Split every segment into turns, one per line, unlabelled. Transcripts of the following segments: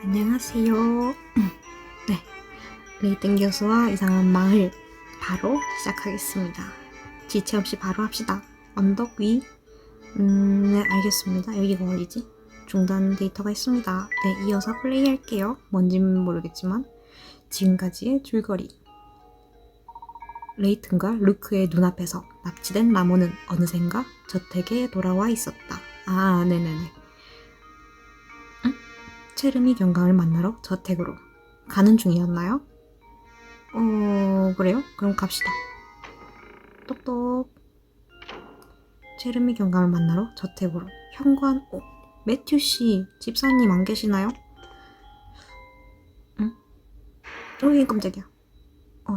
안녕하세요. 네, 레이튼 교수와 이상한 마을 바로 시작하겠습니다. 지체 없이 바로 합시다. 언덕 위. 네, 알겠습니다. 여기가 어디지? 중단 데이터가 있습니다. 네, 이어서 플레이할게요. 뭔진 모르겠지만 지금까지의 줄거리. 레이튼과 루크의 눈앞에서 납치된 라몬은 어느샌가 저택에 돌아와 있었다. 아, 네네네. 체르미 경감을 만나러 저택으로 가는 중이었나요? 그래요? 그럼 갑시다. 똑똑. 체르미 경감을 만나러 저택으로. 현관. 매튜 씨, 집사님 안 계시나요? 응? 깜짝이야.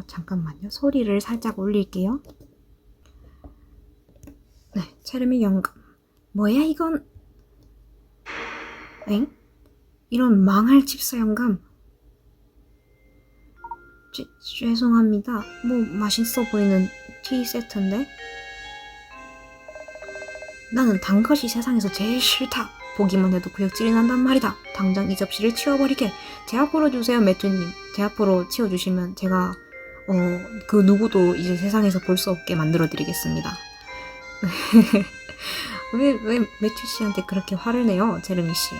잠깐만요. 소리를 살짝 올릴게요. 네, 체르미 경감. 뭐야 이건? 엥? 이런 망할 집사 영감. 죄송합니다. 뭐 맛있어 보이는 티 세트인데? 나는 단 것이 세상에서 제일 싫다. 보기만 해도 구역질이 난단 말이다. 당장 이 접시를 치워버리게. 제 앞으로 주세요, 매튜님. 제 앞으로 치워주시면 제가 그 누구도 이제 세상에서 볼 수 없게 만들어드리겠습니다. 왜 매튜 씨한테 그렇게 화를 내요, 제르미 씨?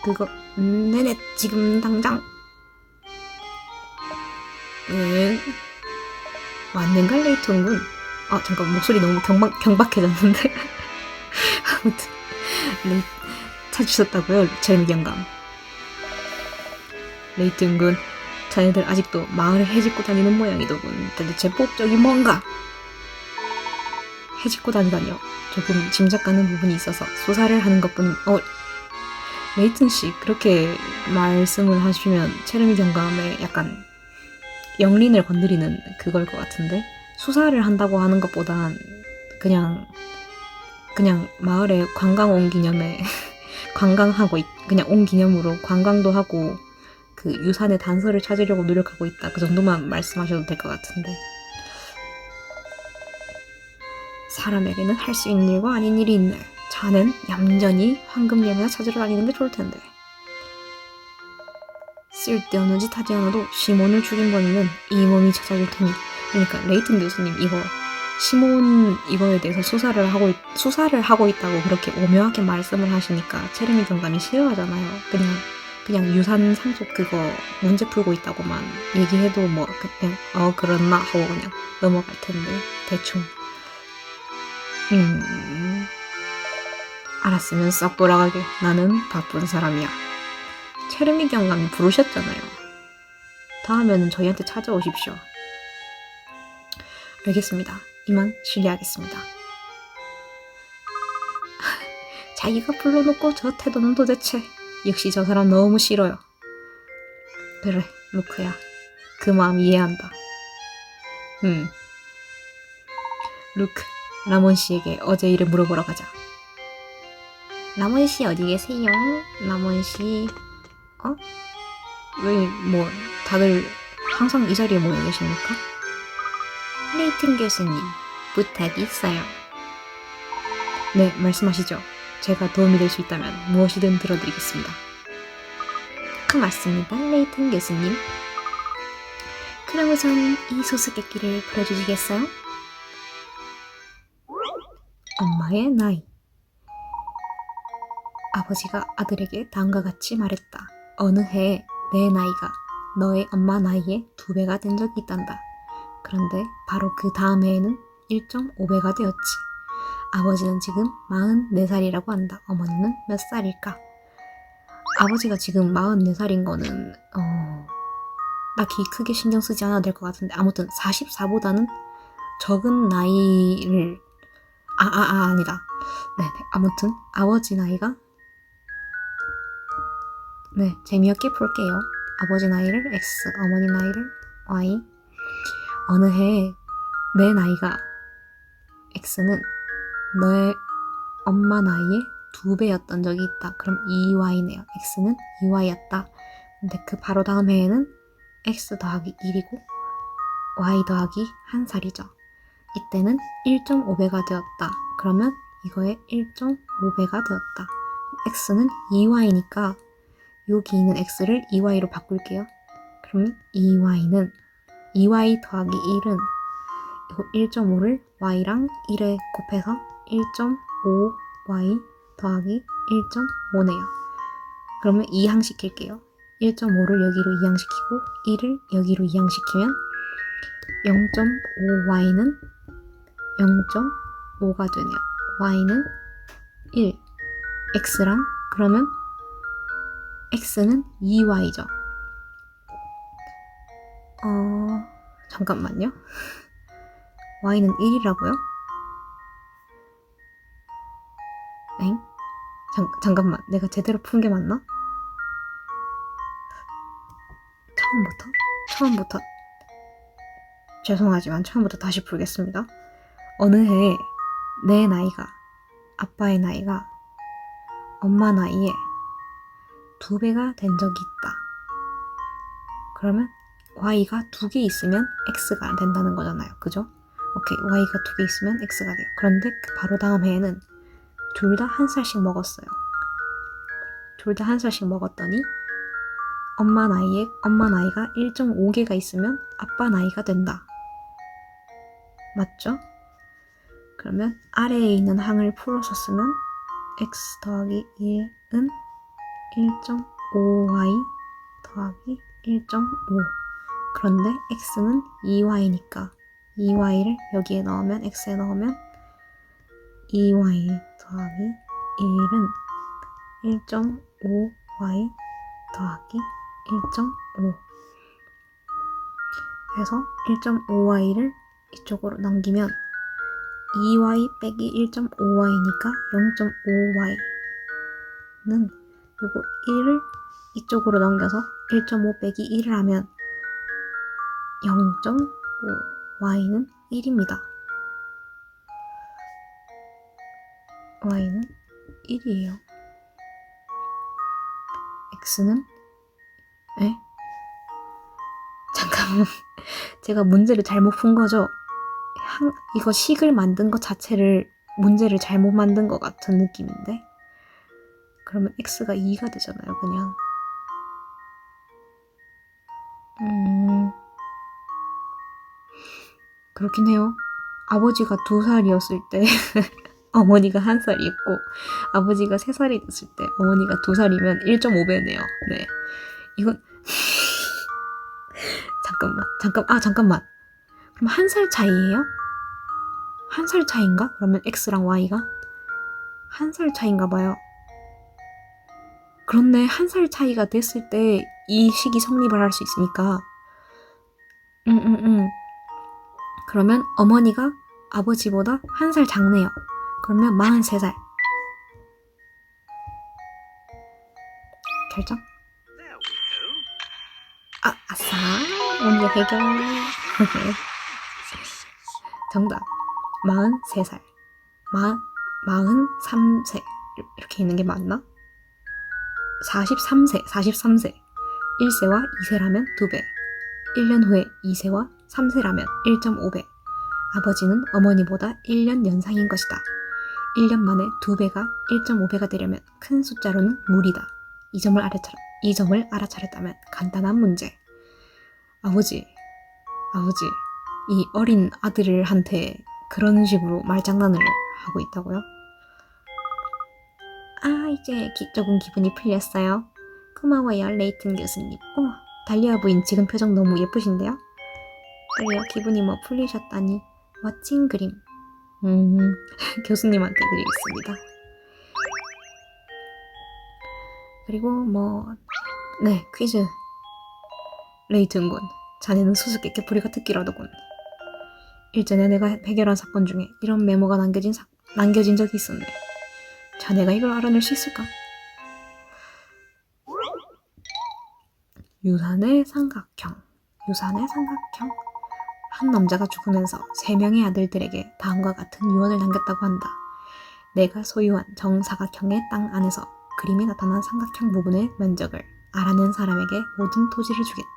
그거 네네 지금 당장. 왔는가 레이튼군. 잠깐 목소리 너무 경박해졌는데. 아무튼 찾으셨다고요, 제르미 경감. 레이튼군, 자네들 아직도 마을을 헤집고 다니는 모양이더군. 대체 목적이 뭔가? 헤집고 다니다니요. 조금 짐작 가는 부분이 있어서 수사를 하는 것뿐인. 레이튼 씨, 그렇게 말씀을 하시면 체르미 경감의 약간 영린을 건드리는 그걸 것 같은데, 수사를 한다고 하는 것보단 그냥 마을에 관광 온 기념에 그냥 온 기념으로 관광도 하고 그 유산의 단서를 찾으려고 노력하고 있다, 그 정도만 말씀하셔도 될 것 같은데. 사람에게는 할 수 있는 일과 아닌 일이 있네. 자넨 얌전히 황금예매나 찾으러 다니는 게 좋을 텐데. 쓸데없는 짓 하지 않아도 시몬을 죽인 범인은 이 몸이 찾아줄 테니. 그러니까 레이튼 교수님, 이거 시몬 이거에 대해서 수사를 하고 있다고 그렇게 오묘하게 말씀을 하시니까 체르미 경감이 싫어하잖아요. 그냥 유산 상속 그거 문제 풀고 있다고만 얘기해도 뭐 그냥 그렇나 하고 그냥 넘어갈 텐데, 대충. 알았으면 싹 돌아가게. 나는 바쁜 사람이야. 체르미 경감이 부르셨잖아요. 다음에는 저희한테 찾아오십시오. 알겠습니다. 이만 실례하겠습니다. 자기가 불러놓고 저 태도는 도대체. 역시 저 사람 너무 싫어요. 그래, 루크야. 그 마음 이해한다. 루크, 라몬 씨에게 어제 일을 물어보러 가자. 라몬 씨 어디 계세요? 라몬 씨. 왜 다들 항상 이 자리에 모여 계십니까? 레이튼 교수님, 부탁이 있어요. 네, 말씀하시죠. 제가 도움이 될 수 있다면 무엇이든 들어드리겠습니다. 맞습니다, 레이튼 교수님. 그럼 우선 이 수수께끼를 풀어주시겠어요? 엄마의 나이. 아버지가 아들에게 다음과 같이 말했다. 어느 해에 내 나이가 너의 엄마 나이의 2배가 된 적이 있단다. 그런데 바로 그 다음 해에는 1.5배가 되었지. 아버지는 지금 44살이라고 한다. 어머니는 몇 살일까? 아버지가 지금 44살인 거는 딱히 크게 신경 쓰지 않아도 될 것 같은데, 아무튼 44보다는 적은 나이를 아니다. 네네. 아무튼 아버지 나이가, 네, 재미없게 풀게요. 아버지 나이를 X, 어머니 나이를 Y. 어느 해에 내 나이가 X는 너의 엄마 나이의 2배였던 적이 있다. 그럼 2Y네요. X는 2Y였다. 근데 그 바로 다음 해에는 X 더하기 1이고 Y 더하기 1살이죠. 이때는 1.5배가 되었다. 그러면 이거에 1.5배가 되었다. x는 2y니까 여기 있는 x를 2y로 바꿀게요. 그러면 2y는 2y 더하기 1은 1.5를 y랑 1에 곱해서 1.5y 더하기 1.5네요. 그러면 이항시킬게요. 1.5를 여기로 이항시키고 1을 여기로 이항시키면 0.5y는 0.5가 되네요. y는 1, x랑 그러면 x는 2y죠. 잠깐만요. y는 1이라고요? 엥? 잠깐만, 내가 제대로 푼 게 맞나? 처음부터 죄송하지만 처음부터 다시 풀겠습니다. 어느 해에 내 나이가, 아빠의 나이가 엄마 나이에 2배가 된 적이 있다. 그러면 y가 2개 있으면 x가 된다는 거잖아요. 그죠? 오케이, y가 2개 있으면 x가 돼요. 그런데 바로 다음 해에는 둘 다 1살씩 먹었어요. 둘 다 1살씩 먹었더니 엄마 나이가 1.5개가 있으면 아빠 나이가 된다. 맞죠? 그러면 아래에 있는 항을 풀어서 쓰면 x 더하기 1은 1.5y 더하기 1.5. 그런데 x는 2y니까 2y를 여기에 넣으면 x에 넣으면 2y 더하기 1은 1.5y 더하기 1.5 해서 1.5y를 이쪽으로 넘기면 2y 빼기 1.5y니까 0.5y는 요거 1을 이쪽으로 넘겨서 1.5 빼기 1을 하면 0.5y는 1입니다. y는 1이에요. x는 잠깐만, 제가 문제를 잘못 푼 거죠? 이거 식을 만든 것 자체를 문제를 잘못 만든 것 같은 느낌인데? 그러면 x가 2가 되잖아요, 그냥. 그렇긴 해요. 아버지가 2살이었을 때 어머니가 1살이었고 아버지가 3살이 됐을 때 어머니가 2살이면 1.5배네요. 네, 이건 잠깐만. 그럼 1살 차이예요? 1살 차이인가? 그러면 x랑 y가 1살 차이인가 봐요. 그런데 1살 차이가 됐을 때 이 식이 성립을 할 수 있으니까 그러면 어머니가 아버지보다 1살 작네요. 그러면 43살. 결정? 아싸, 문제 해결. 정답 43살 43세 이렇게 있는 게 맞나? 43세 1세와 2세라면 2배, 1년 후에 2세와 3세라면 1.5배. 아버지는 어머니보다 1년 연상인 것이다. 1년 만에 2배가 1.5배가 되려면 큰 숫자로는 무리다. 이 점을 알아차렸다면 간단한 문제. 아버지, 이 어린 아들한테 그런 식으로 말장난을 하고 있다고요? 이제 조금 기분이 풀렸어요. 고마워요, 레이튼 교수님. 달리아 부인 지금 표정 너무 예쁘신데요? 그래요, 기분이 풀리셨다니. 멋진 그림. 교수님한테 드리겠습니다. 그리고 네, 퀴즈. 레이튼 군, 자네는 수수께끼 뿌리가 특기라더군. 일전에 내가 해결한 사건 중에 이런 메모가 남겨진 적이 있었네. 자네가 이걸 알아낼 수 있을까? 유산의 삼각형. 한 남자가 죽으면서 3명의 아들들에게 다음과 같은 유언을 남겼다고 한다. 내가 소유한 정사각형의 땅 안에서 그림에 나타난 삼각형 부분의 면적을 알아낸 사람에게 모든 토지를 주겠다.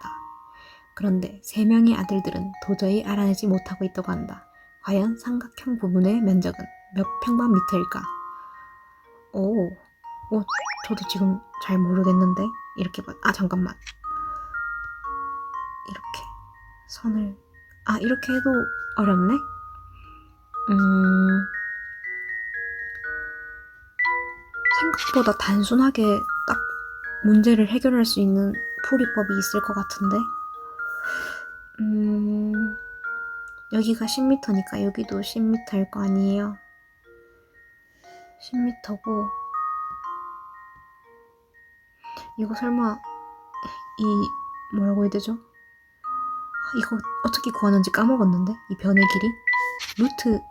그런데 3명의 아들들은 도저히 알아내지 못하고 있다고 한다. 과연 삼각형 부분의 면적은 몇 평방미터일까? 저도 지금 잘 모르겠는데. 이렇게 잠깐만. 이렇게 선을 이렇게 해도 어렵네? 생각보다 단순하게 딱 문제를 해결할 수 있는 풀이법이 있을 것 같은데. 여기가 10m니까 여기도 10m일 거 아니에요. 10m고 이거 설마 뭐라고 해야 되죠? 이거 어떻게 구하는지 까먹었는데? 이 변의 길이? 루트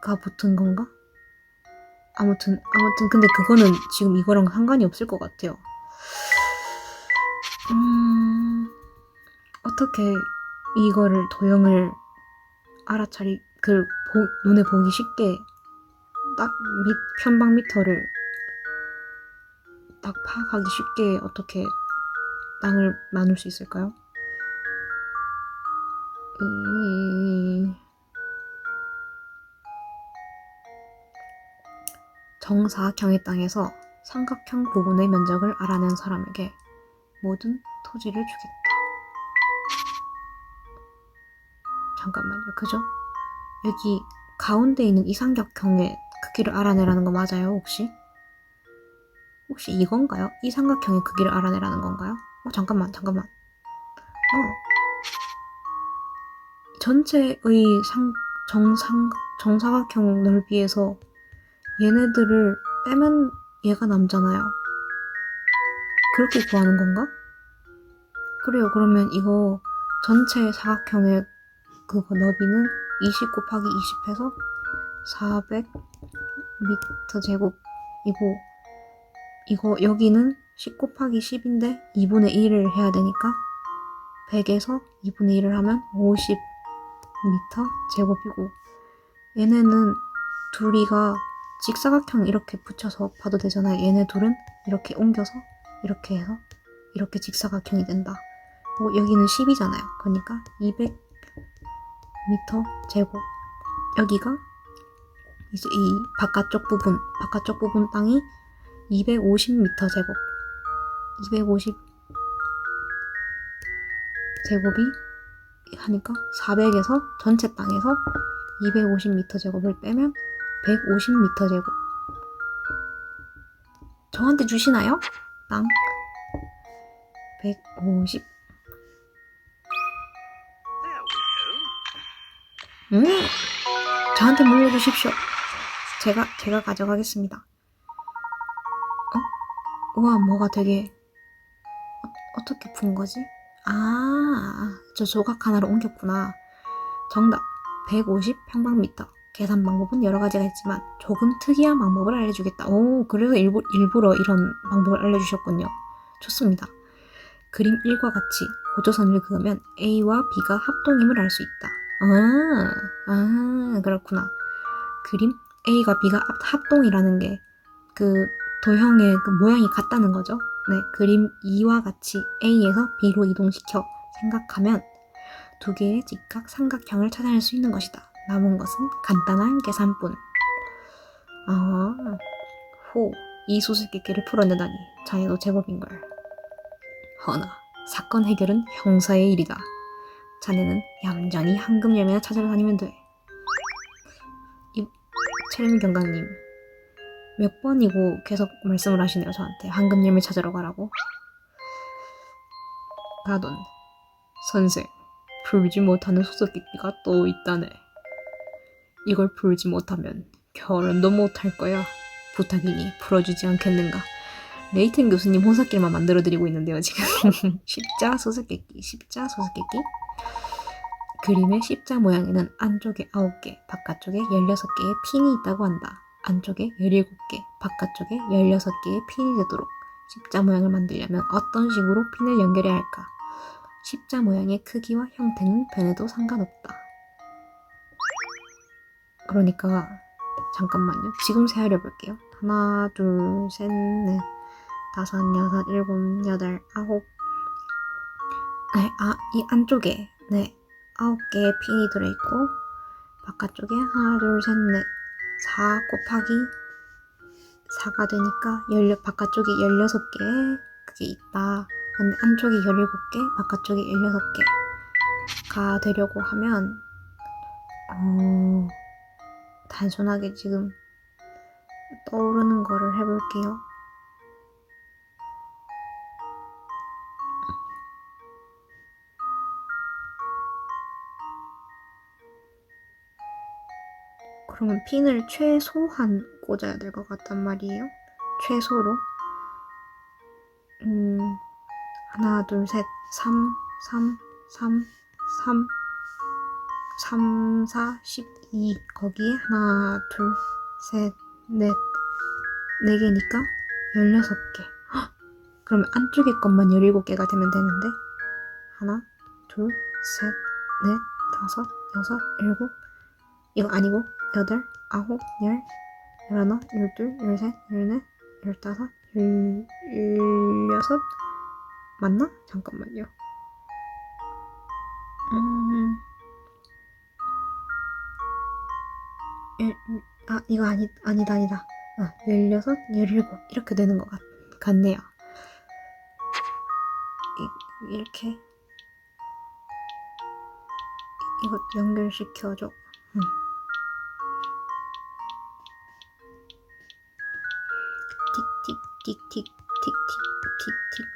2가 붙은 건가? 아무튼 근데 그거는 지금 이거랑 상관이 없을 것 같아요. 어떻게 이거를 도형을 눈에 보기 쉽게 딱 편방미터를 딱 파악하기 쉽게 어떻게 땅을 나눌 수 있을까요? 정사각형의 땅에서 삼각형 부분의 면적을 알아낸 사람에게 모든 토지를 주겠다. 잠깐만요. 그죠? 여기 가운데 있는 이 삼각형의 크기를 알아내라는 거 맞아요, 혹시? 혹시 이건가요? 이 삼각형의 크기를 알아내라는 건가요? 잠깐만. 전체의 정사각형 넓이에서 얘네들을 빼면 얘가 남잖아요. 그렇게 구하는 건가? 그래요. 그러면 이거 전체 사각형의 그거 너비는 20 곱하기 20 해서 400m 제곱이고, 이거 여기는 10 곱하기 10인데 2분의 1을 해야 되니까 100에서 2분의 1을 하면 50m 제곱이고, 얘네는 둘이가 직사각형 이렇게 붙여서 봐도 되잖아요. 얘네 둘은 이렇게 옮겨서 이렇게 해서 이렇게 직사각형이 된다. 여기는 10이잖아요. 그러니까 200m 제곱. 여기가 이제 이 바깥쪽 부분 땅이 250m 제곱. 250 제곱이 하니까 400에서 전체 땅에서 250m 제곱을 빼면 150m 제곱. 저한테 주시나요? 땅 150. 저한테 물려주십시오. 제가 가져가겠습니다. 우와, 뭐가 되게 어떻게 푼 거지? 저 조각 하나로 옮겼구나. 정답 150 평방미터. 계산 방법은 여러 가지가 있지만 조금 특이한 방법을 알려주겠다. 그래서 일부러 이런 방법을 알려주셨군요. 좋습니다. 그림 1과 같이 고조선을 그으면 A와 B가 합동임을 알 수 있다. 그렇구나. 그림 A가 B가 합동이라는 게 그 도형의 그 모양이 같다는 거죠. 네, 그림 2와 같이 A에서 B로 이동시켜 생각하면 두 개의 직각 삼각형을 찾아낼 수 있는 것이다. 남은 것은 간단한 계산뿐. 이 수수께끼를 풀어내다니 자네도 제법인걸. 허나 사건 해결은 형사의 일이다. 자네는 얌전히 황금열매나 찾으러 다니면 돼. 채림 경감님 몇 번이고 계속 말씀을 하시네요. 저한테 황금열매 찾으러 가라고. 가돈 선생, 풀지 못하는 수수께끼가 또 있다네. 이걸 풀지 못하면 결혼도 못할 거야. 부탁이니 풀어주지 않겠는가. 레이튼 교수님 혼사길만 만들어드리고 있는데요, 지금. 십자 수수께끼. 그림의 십자 모양에는 안쪽에 9개, 바깥쪽에 16개의 핀이 있다고 한다. 안쪽에 17개, 바깥쪽에 16개의 핀이 되도록 십자 모양을 만들려면 어떤 식으로 핀을 연결해야 할까? 십자 모양의 크기와 형태는 변해도 상관없다. 그러니까 잠깐만요. 지금 세하려 볼게요. 하나, 둘, 셋, 넷, 다섯, 여섯, 일곱, 여덟, 아홉. 이 안쪽에 9개의 핀이 들어있고 바깥쪽에 하나, 둘, 셋, 넷, 4 곱하기 4가 되니까 바깥쪽이 16개 그게 있다. 근데 안쪽이 17개, 바깥쪽이 16개가 되려고 하면 단순하게 지금 떠오르는 거를 해볼게요. 그러면 핀을 최소한 꽂아야 될 것 같단 말이에요. 최소로. 하나, 둘, 셋, 3, 3, 3, 3, 3, 4, 12. 거기에 하나, 둘, 셋, 넷, 4개니까 16개. 헉! 그러면 안쪽에 것만 17개가 되면 되는데 하나, 둘, 셋, 넷, 다섯, 여섯, 일곱. 이거 아니고 8, 9, 10, 11, 12, 13, 14, 15, 16 맞나? 잠깐만요. 이거 아니다. 16, 17 이렇게 되는 것 같네요. 이렇게 이거 연결시켜줘. 틱틱틱틱틱틱틱틱틱틱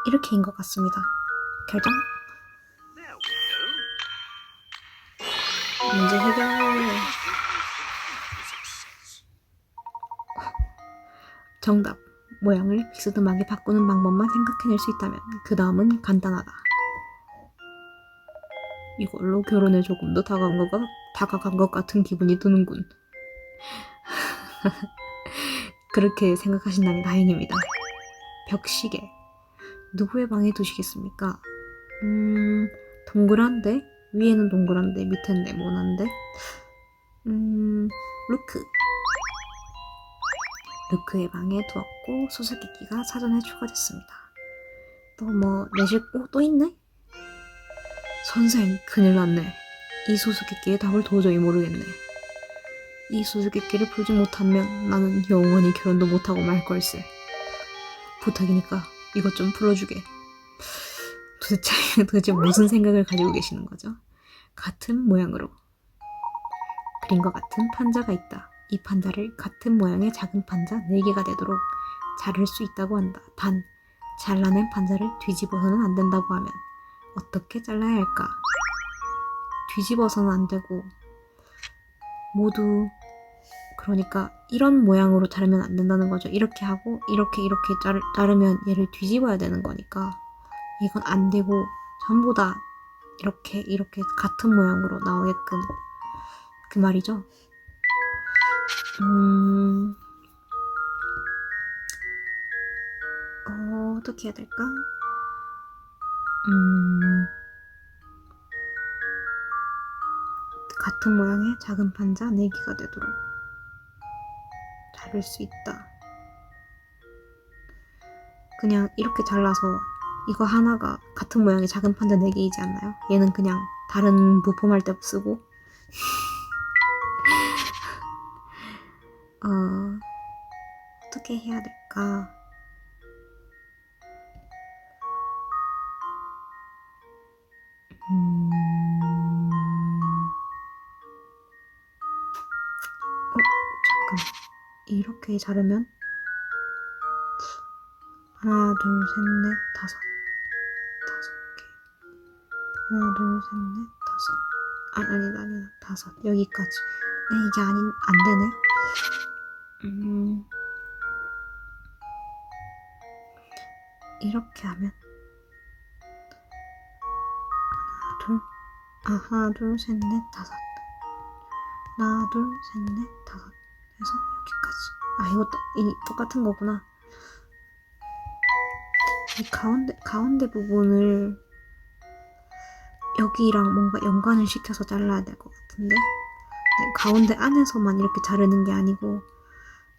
이렇게인 것 같습니다. 결정. 문제 해결. 정답. 모양을 빅스듬하게 바꾸는 방법만 생각해낼 수 있다면 그 다음은 간단하다. 이걸로 결혼에 조금 더 다가간 것 같은 기분이 드는군. 그렇게 생각하신다니 다행입니다. 벽시계. 누구의 방에 두시겠습니까? 동그란데? 위에는 동그란데 밑에는 네모난데? 루크의 방에 두었고 수수께끼가 사전에 추가됐습니다. 또 뭐 내실 또 있네? 선생 큰일 났네. 이 수수께끼의 답을 도저히 모르겠네. 이 수수께끼를 풀지 못하면 나는 영원히 결혼도 못하고 말 걸세. 부탁이니까 이것 좀 풀어주게. 도대체 무슨 생각을 가지고 계시는 거죠? 같은 모양으로 그림과 같은 판자가 있다. 이 판자를 같은 모양의 작은 판자 4개가 되도록 자를 수 있다고 한다. 단, 잘라낸 판자를 뒤집어서는 안 된다고 하면 어떻게 잘라야 할까? 뒤집어서는 안 되고 모두 그러니까 이런 모양으로 자르면 안 된다는 거죠. 이렇게 하고 이렇게 자르면 얘를 뒤집어야 되는 거니까 이건 안 되고 전부 다 이렇게 같은 모양으로 나오게끔 그 말이죠. 어떻게 해야 될까? 같은 모양의 작은 판자 4개가 되도록 자를 수 있다. 그냥 이렇게 잘라서 이거 하나가 같은 모양의 작은 판자 4개이지 않나요? 얘는 그냥 다른 부품할 때 쓰고 어떻게 해야 될까? 잠깐. 이렇게 자르면 하나, 둘, 셋, 넷, 다섯 개. 하나, 둘, 셋, 넷, 다섯. 아니다. 다섯. 여기까지. 이게 안 되네. 이렇게 하면 하나, 둘, 셋, 넷, 다섯. 하나, 둘, 셋, 넷, 다섯. 해서 여기까지. 이것도 똑같은 거구나. 이 가운데 부분을 여기랑 뭔가 연관을 시켜서 잘라야 될 것 같은데 가운데 안에서만 이렇게 자르는 게 아니고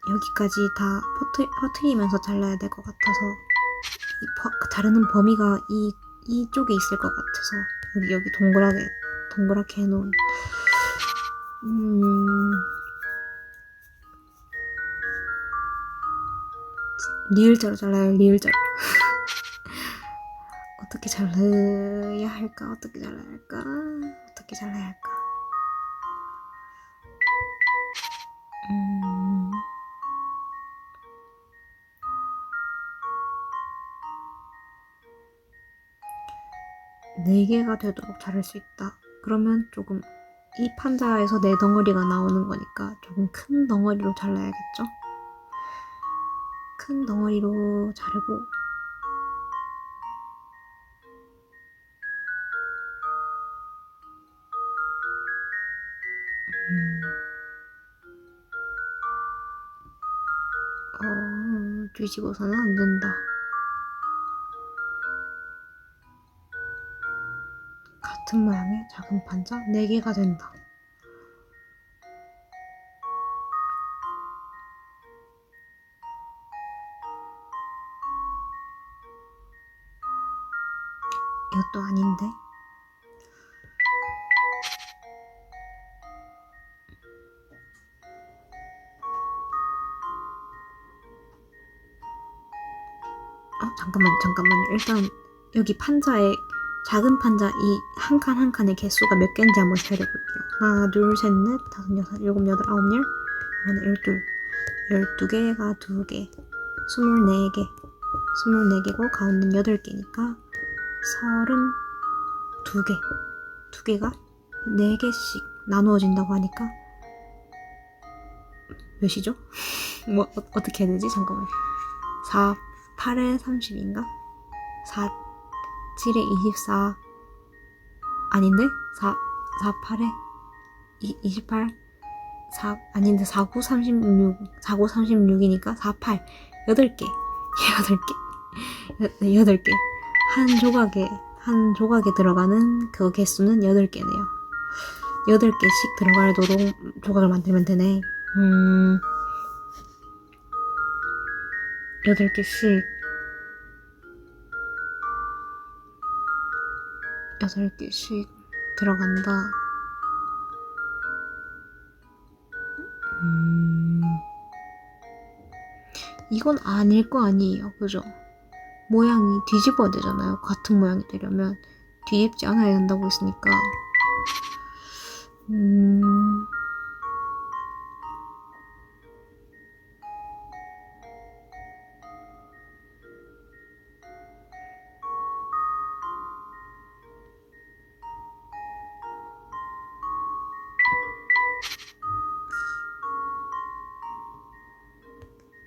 여기까지 다 퍼트리면서 잘라야 될 것 같아서 자르는 범위가 이쪽에 있을 것 같아서 여기 동그랗게 해놓은 리을자로 잘라요. 리을자로. 어떻게 잘라야 할까? 어떻게 잘라야 할까? 어떻게 잘라야 할까? 네 개가 되도록 자를 수 있다. 그러면 조금 이 판자에서 네 덩어리가 나오는 거니까 조금 큰 덩어리로 잘라야겠죠? 큰 덩어리로 자르고 뒤집어서는 안 된다. 같은 모양의 작은 판자 4개가 된다. 이것도 아닌데. 잠깐만요. 일단 여기 판자에 작은 판자 이 한 칸 한 칸의 개수가 몇 개인지 한번 세려볼게요. 하나, 둘, 셋, 넷, 다섯, 여섯, 일곱, 여덟, 아홉, 열, 하나, 열둘, 12개가 2개, 24개, 24개고 가운데는 8개니까 32개, 2개가 4개씩 나누어진다고 하니까 몇이죠? 뭐 어떻게 해야 되지? 잠깐만. 4, 8에 30인가? 4, 7에 24 아닌데? 8에 28 4 아닌데 4, 9, 36 4, 9, 36이니까 4, 8 8개 8개 한 조각에 들어가는 그 개수는 8개네요. 8개씩 들어갈 노동 조각을 만들면 되네. 8개씩 8개씩 들어간다. 이건 아닐 거 아니에요. 그죠? 모양이 뒤집어야 되잖아요. 같은 모양이 되려면 뒤집지 않아야 한다고 했으니까.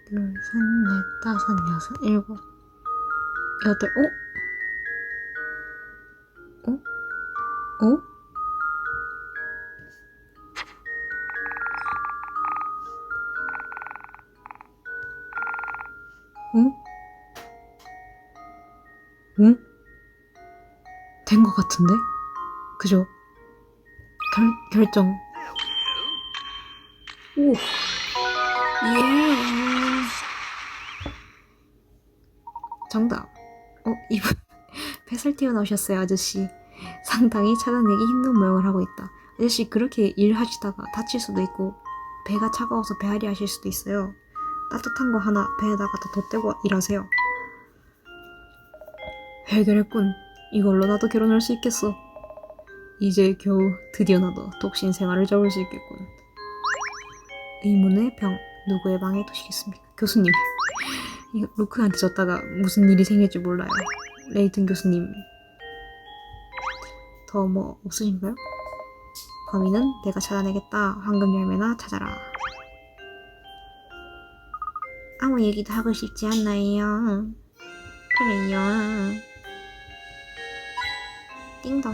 둘, 셋, 넷, 다섯, 여섯, 일곱, 여덟, 어? 응? 응? 된 것 같은데? 그죠? 결정. 오! 예! 정답. 이분 뱃살 튀어나오셨어요, 아저씨. 상당히 찾아내기 힘든 모양을 하고 있다. 아저씨, 그렇게 일하시다가 다칠 수도 있고, 배가 차가워서 배앓이 하실 수도 있어요. 따뜻한 거 하나 배에다가 더 덧대고 일하세요. 해결했군. 이걸로 나도 결혼할 수 있겠어. 이제 겨우 드디어 나도 독신 생활을 접을 수 있겠군. 의문의 병. 누구의 방에 두시겠습니까? 교수님. 이거 루크한테 줬다가 무슨 일이 생길지 몰라요. 레이튼 교수님. 더 뭐 없으신가요? 범인은 내가 찾아내겠다. 황금 열매나 찾아라. 아무 얘기도 하고 싶지 않나요? 그래요. 띵동.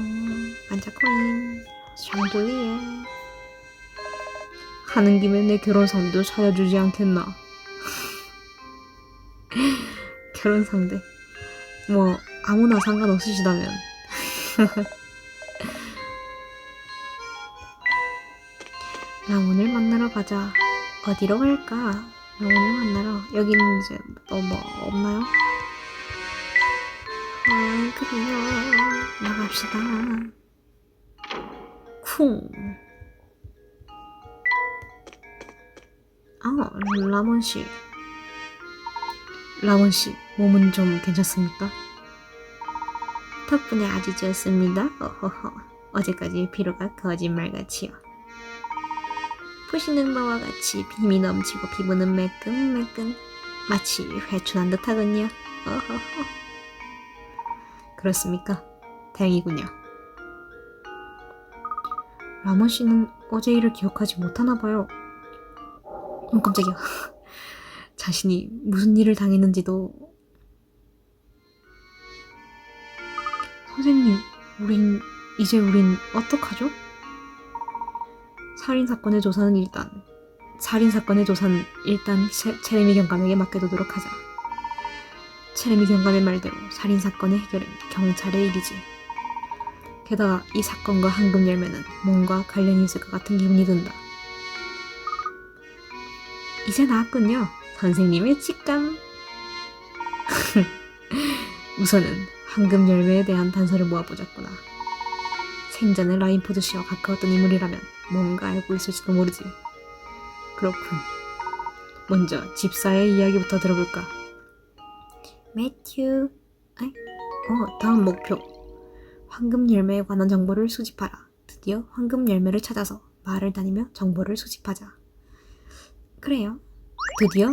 반짝코인. 샹들리에. 하는 김에 내 결혼 상대도 찾아주지 않겠나? 결혼 상대. 뭐 아무나 상관없으시다면. 라몬을 만나러 가자. 어디로 갈까? 라몬을 만나러. 여기는 이제 또 뭐 없나요? 그래요. 나갑시다. 쿵. 라몬씨. 라원 씨, 몸은 좀 괜찮습니까? 덕분에 아주 좋습니다. 어허허. 어제까지의 피로가 거짓말같이요. 푸시는 바와 같이 힘이 넘치고 피부는 매끈매끈. 마치 회춘한 듯하군요. 어허허. 그렇습니까? 다행이군요. 라몬 씨는 어제 일을 기억하지 못하나 봐요. 깜짝이야. 자신이 무슨 일을 당했는지도. 선생님, 우린 어떡하죠? 살인사건의 조사는 일단 체레미 경감에게 맡겨두도록 하자. 체레미 경감의 말대로 살인사건의 해결은 경찰의 일이지. 게다가 이 사건과 황금 열매는 뭔가 관련이 있을 것 같은 기분이 든다. 이제 나왔군요. 선생님의 직감. 우선은 황금 열매에 대한 단서를 모아보자꾸나. 생전에 라인포드 씨와 가까웠던 인물이라면 뭔가 알고 있을지도 모르지. 그렇군. 먼저 집사의 이야기부터 들어볼까. 매튜. 다음 목표. 황금 열매에 관한 정보를 수집하라. 드디어 황금 열매를 찾아서 마을을 다니며 정보를 수집하자. 그래요. 드디어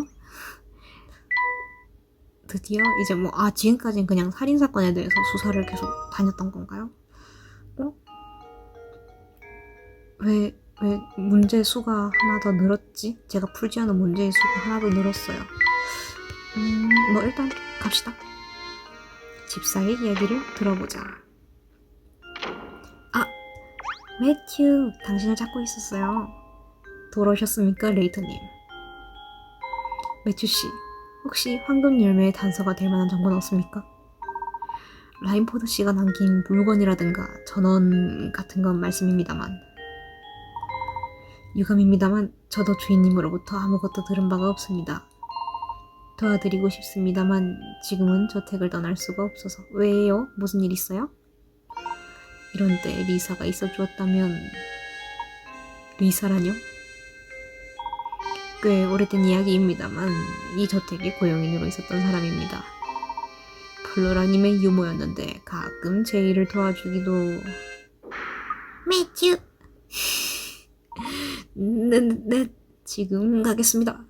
이제 지금까지는 그냥 살인사건에 대해서 수사를 계속 다녔던 건가요? 왜 문제 수가 하나 더 늘었지? 제가 풀지 않은 문제의 수가 하나 더 늘었어요. 일단 갑시다. 집사의 이야기를 들어보자. 매튜, 당신을 찾고 있었어요. 돌아오셨습니까, 레이터님? 매튜 씨, 혹시 황금 열매의 단서가 될 만한 정보는 없습니까? 라인포드 씨가 남긴 물건이라든가 전원 같은 건 말씀입니다만. 유감입니다만 저도 주인님으로부터 아무것도 들은 바가 없습니다. 도와드리고 싶습니다만 지금은 저택을 떠날 수가 없어서. 왜요? 무슨 일 있어요? 이런 때 리사가 있어 주었다면. 리사라뇨? 꽤 오래된 이야기입니다만 이 저택의 고용인으로 있었던 사람입니다. 플로라님의 유모였는데 가끔 제 일을 도와주기도. 매튜! 네, 지금 가겠습니다.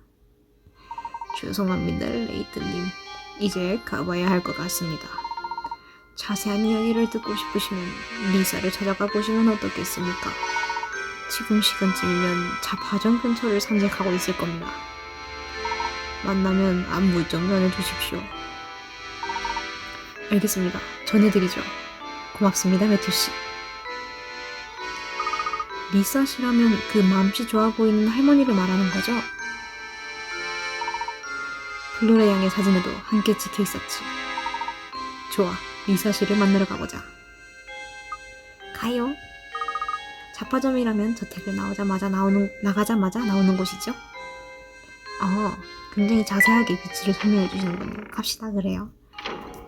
죄송합니다, 레이트님. 이제 가봐야 할 것 같습니다. 자세한 이야기를 듣고 싶으시면 리사를 찾아가 보시면 어떻겠습니까? 지금 시간쯤이면 자파점 근처를 산책하고 있을 겁니다. 만나면 안부 좀 전해주십시오. 알겠습니다. 전해드리죠. 고맙습니다, 매튜씨. 리사 씨라면 그 맘씨 좋아 보이는 할머니를 말하는 거죠? 플로라 양의 사진에도 함께 찍혀 있었지. 좋아, 리사 씨를 만나러 가보자. 가요. 자파점이라면 저택을 나가자마자 나오는 곳이죠? 굉장히 자세하게 위치를 설명해 주시는군요. 갑시다, 그래요.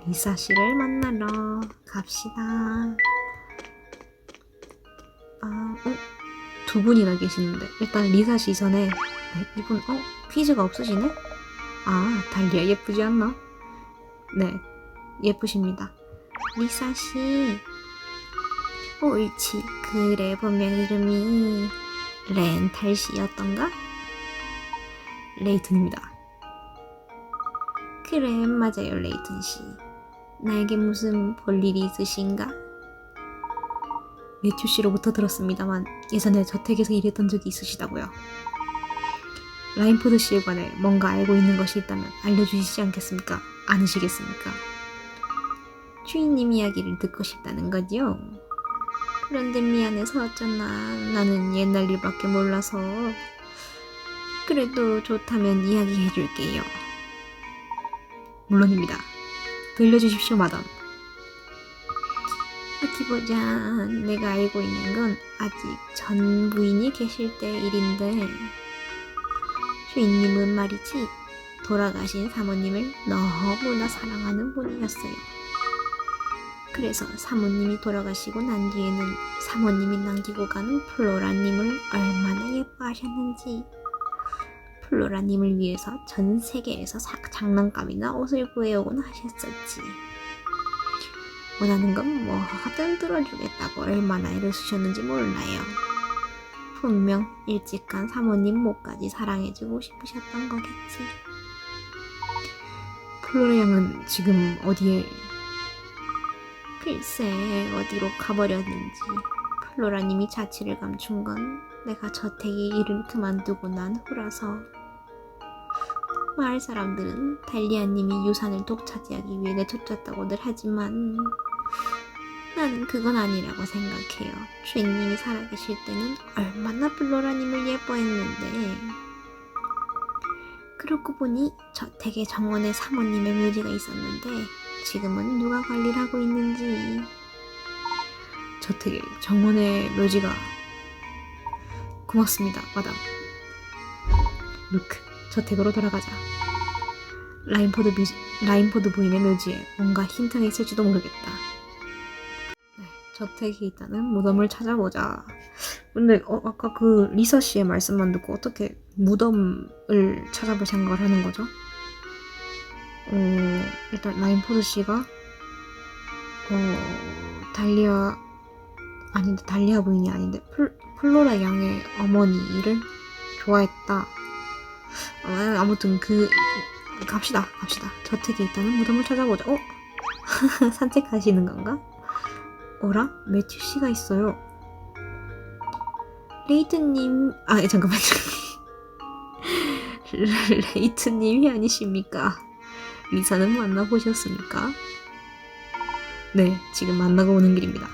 리사 씨를 만나러 갑시다. 두 분이나 계시는데 일단 리사 씨 전에 이분 퀴즈가 없으시네? 달리야 예쁘지 않나? 네, 예쁘십니다. 리사 씨. 옳지. 그래, 본명 이름이 렌탈 씨였던가? 레이튼입니다. 그래, 맞아요, 레이튼 씨. 나에게 무슨 볼일이 있으신가? 매튜 씨로부터 들었습니다만 예전에 저택에서 일했던 적이 있으시다고요. 라인포드 씨에 관해 뭔가 알고 있는 것이 있다면 알려주시지 않겠습니까? 않으시겠습니까? 주인님 이야기를 듣고 싶다는 거죠? 그런데 미안해서 어쩌나 나는 옛날 일밖에 몰라서. 그래도 좋다면 이야기해줄게요. 물론입니다. 들려주십시오, 마담. 어디 보자. 내가 알고 있는 건 아직 전 부인이 계실 때 일인데 주인님은 말이지 돌아가신 사모님을 너무나 사랑하는 분이었어요. 그래서 사모님이 돌아가시고 난 뒤에는 사모님이 남기고 가는 플로라님을 얼마나 예뻐하셨는지. 플로라님을 위해서 전 세계에서 장난감이나 옷을 구해오곤 하셨었지. 원하는 건 뭐하든 들어주겠다고 얼마나 애를 쓰셨는지 몰라요. 분명 일찍 간 사모님 목까지 사랑해주고 싶으셨던 거겠지. 플로라 양은 지금 어디에? 글쎄 어디로 가버렸는지. 플로라님이 자취를 감춘 건 내가 저택의 일을 그만두고 난 후라서. 마을 사람들은 달리아님이 유산을 독차지하기 위해 내쫓았다고들 하지만 나는 그건 아니라고 생각해요. 주인님이 살아계실 때는 얼마나 플로라님을 예뻐했는데. 그러고 보니 저택의 정원에 사모님의 묘지가 있었는데 지금은 누가 관리를 하고 있는지. 저택의 정원의 묘지가. 고맙습니다, 마담. 루크, 저택으로 돌아가자. 라인포드 부인의 묘지에 뭔가 힌트가 있을지도 모르겠다. 네, 저택이 있다는 무덤을 찾아보자. 근데 아까 그 리사 씨의 말씀만 듣고 어떻게 무덤을 찾아볼 생각을 하는 거죠? 일단 라인포드 씨가 달리아 부인이 아닌데 플로라 양의 어머니를 좋아했다. 아무튼 갑시다. 저택에 있다는 무덤을 찾아보자. 산책하시는 건가? 어라? 매튜 씨가 있어요. 레이튼님, 잠깐만요. 레이튼님이 아니십니까? 리사는 만나보셨습니까? 네, 지금 만나고 오는 길입니다.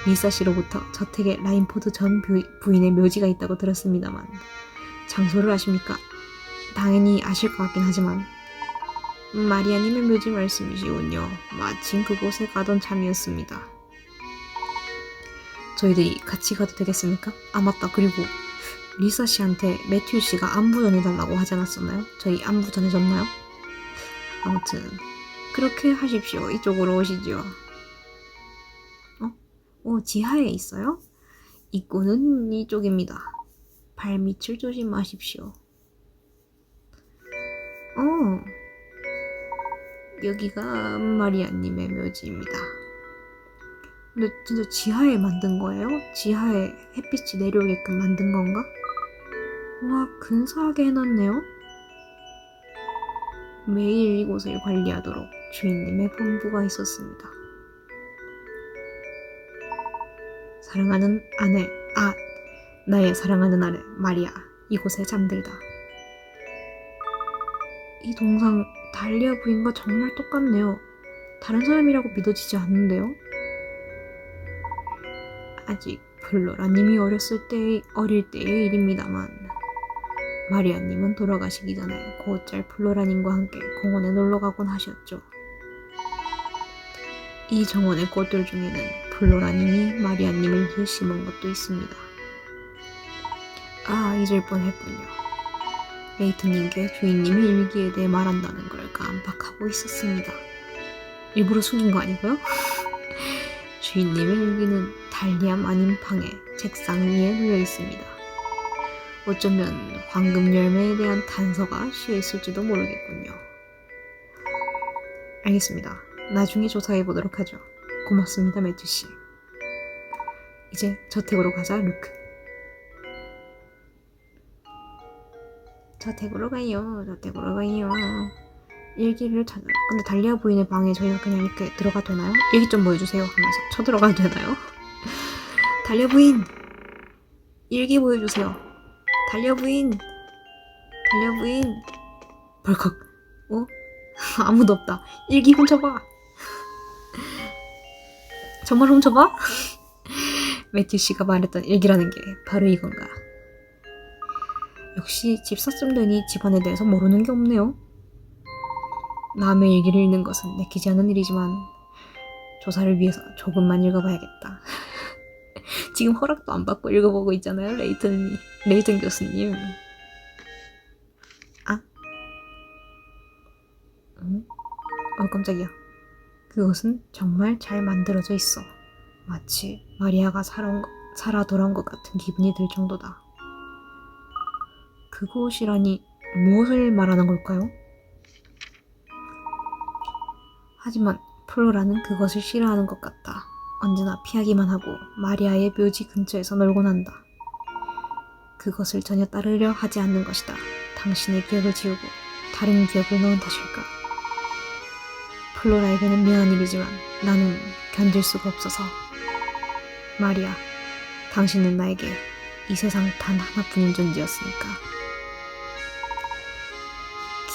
리사 씨로부터 저택에 라인포드 전 부인의 묘지가 있다고 들었습니다만 장소를 아십니까? 당연히 아실 것 같긴 하지만 마리아님의 묘지 말씀이시군요. 마침 그곳에 가던 참이었습니다. 저희들이 같이 가도 되겠습니까? 맞다. 그리고 리사 씨한테 매튜 씨가 안부 전해달라고 하지 않았었나요? 저희 안부 전해줬나요? 아무튼 그렇게 하십시오. 이쪽으로 오시죠. 지하에 있어요? 입구는 이쪽입니다. 발밑을 조심하십시오. 여기가 마리아님의 묘지입니다. 근데 진짜 지하에 만든 거예요? 지하에 햇빛이 내려오게끔 만든 건가? 와, 근사하게 해놨네요. 매일 이곳을 관리하도록 주인님의 본부가 있었습니다. 사랑하는 아내, 나의 사랑하는 아내 마리아, 이곳에 잠들다. 이 동상 달리아 부인과 정말 똑같네요. 다른 사람이라고 믿어지지 않는데요? 아직 플로라님이 어릴 때의 일입니다만 마리아님은 돌아가시기 전에 곧잘 플로라님과 함께 공원에 놀러가곤 하셨죠. 이 정원의 꽃들 중에는 플로라님이 마리아님을 위해 심은 것도 있습니다. 잊을 뻔했군요. 레이튼님께 주인님의 일기에 대해 말한다는 걸 깜빡하고 있었습니다. 일부러 숨긴 거 아니고요? 주인님의 일기는 달리아 마님방의 책상 위에 놓여 있습니다. 어쩌면 황금 열매에 대한 단서가 씌어 있을지도 모르겠군요. 알겠습니다. 나중에 조사해 보도록 하죠. 고맙습니다, 매튜 씨. 이제 저택으로 가자, 루크. 저택으로 가요. 일기를 찾아. 근데 달리아 부인의 방에 저희가 그냥 이렇게 들어가도 되나요? 일기 좀 보여주세요 하면서 쳐들어가도 되나요? 달리아 부인! 일기 보여주세요. 달리아 부인! 벌컥. 아무도 없다. 일기 훔쳐봐. 정말 훔쳐봐? 매튜 씨가 말했던 일기라는 게 바로 이건가. 역시 집사쯤 되니 집안에 대해서 모르는 게 없네요. 남의 일기를 읽는 것은 내키지 않은 일이지만 조사를 위해서 조금만 읽어봐야겠다. 지금 허락도 안 받고 읽어보고 있잖아요, 레이튼 교수님. 깜짝이야. 그것은 정말 잘 만들어져 있어. 마치 마리아가 살아 돌아온 것 같은 기분이 들 정도다. 그곳이라니 무엇을 말하는 걸까요? 하지만 플로라는 그것을 싫어하는 것 같다. 언제나 피하기만 하고 마리아의 묘지 근처에서 놀곤 한다. 그것을 전혀 따르려 하지 않는 것이다. 당신의 기억을 지우고 다른 기억을 넣은 탓일까? 플로라에게는 미안한 일이지만 나는 견딜 수가 없어서. 마리아, 당신은 나에게 이 세상 단 하나뿐인 존재였으니까.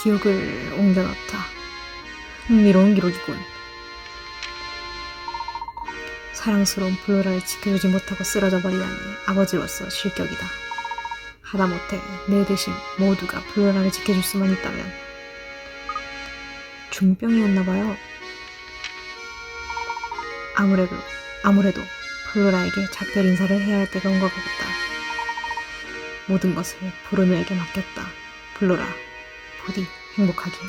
기억을 옮겨놓다. 흥미로운 기록이군. 사랑스러운 플로라를 지켜주지 못하고 쓰러져 버리다니 아버지로서 실격이다. 하다못해 내 대신 모두가 플로라를 지켜줄 수만 있다면. 중병이었나봐요. 아무래도 플로라에게 작별 인사를 해야 할 때가 온 것 같다. 모든 것을 브루노에게 맡겼다. 플로라, 부디 행복하길.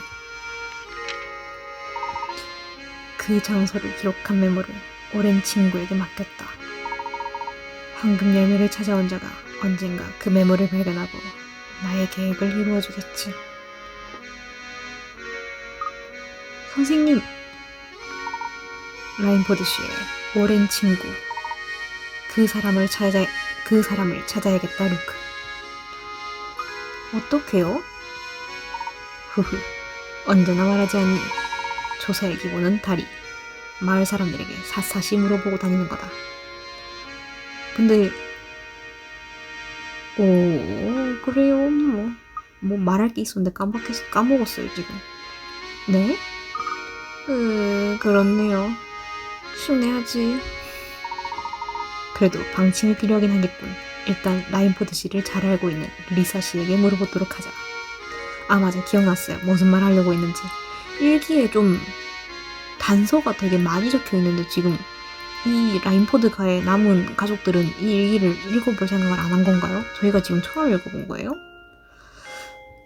그 장소를 기록한 메모를 오랜 친구에게 맡겼다. 황금 열매를 찾아온 자가 언젠가 그 메모를 발견하고 나의 계획을 이루어주겠지. 선생님! 라인포드 씨의 오랜 친구. 그 사람을 찾아야겠다, 루크. 어떻게요? 후후, 언제나 말하지 않니? 조사의 기본은 다리. 마을 사람들에게 샅샅이 물어보고 다니는 거다. 근데 그래요. 뭐 말할 게 있었는데 까먹었어요 지금. 네? 그렇네요. 흉내하지. 그래도 방침이 필요하긴 하겠군. 일단 라인포드 씨를 잘 알고 있는 리사 씨에게 물어보도록 하자. 아 맞아, 기억났어요. 무슨 말 하려고 했는지. 일기에 좀 단서가 되게 많이 적혀 있는데 지금 이 라인포드가의 남은 가족들은 이 일기를 읽어볼 생각을 안 한 건가요? 저희가 지금 처음 읽어본 거예요?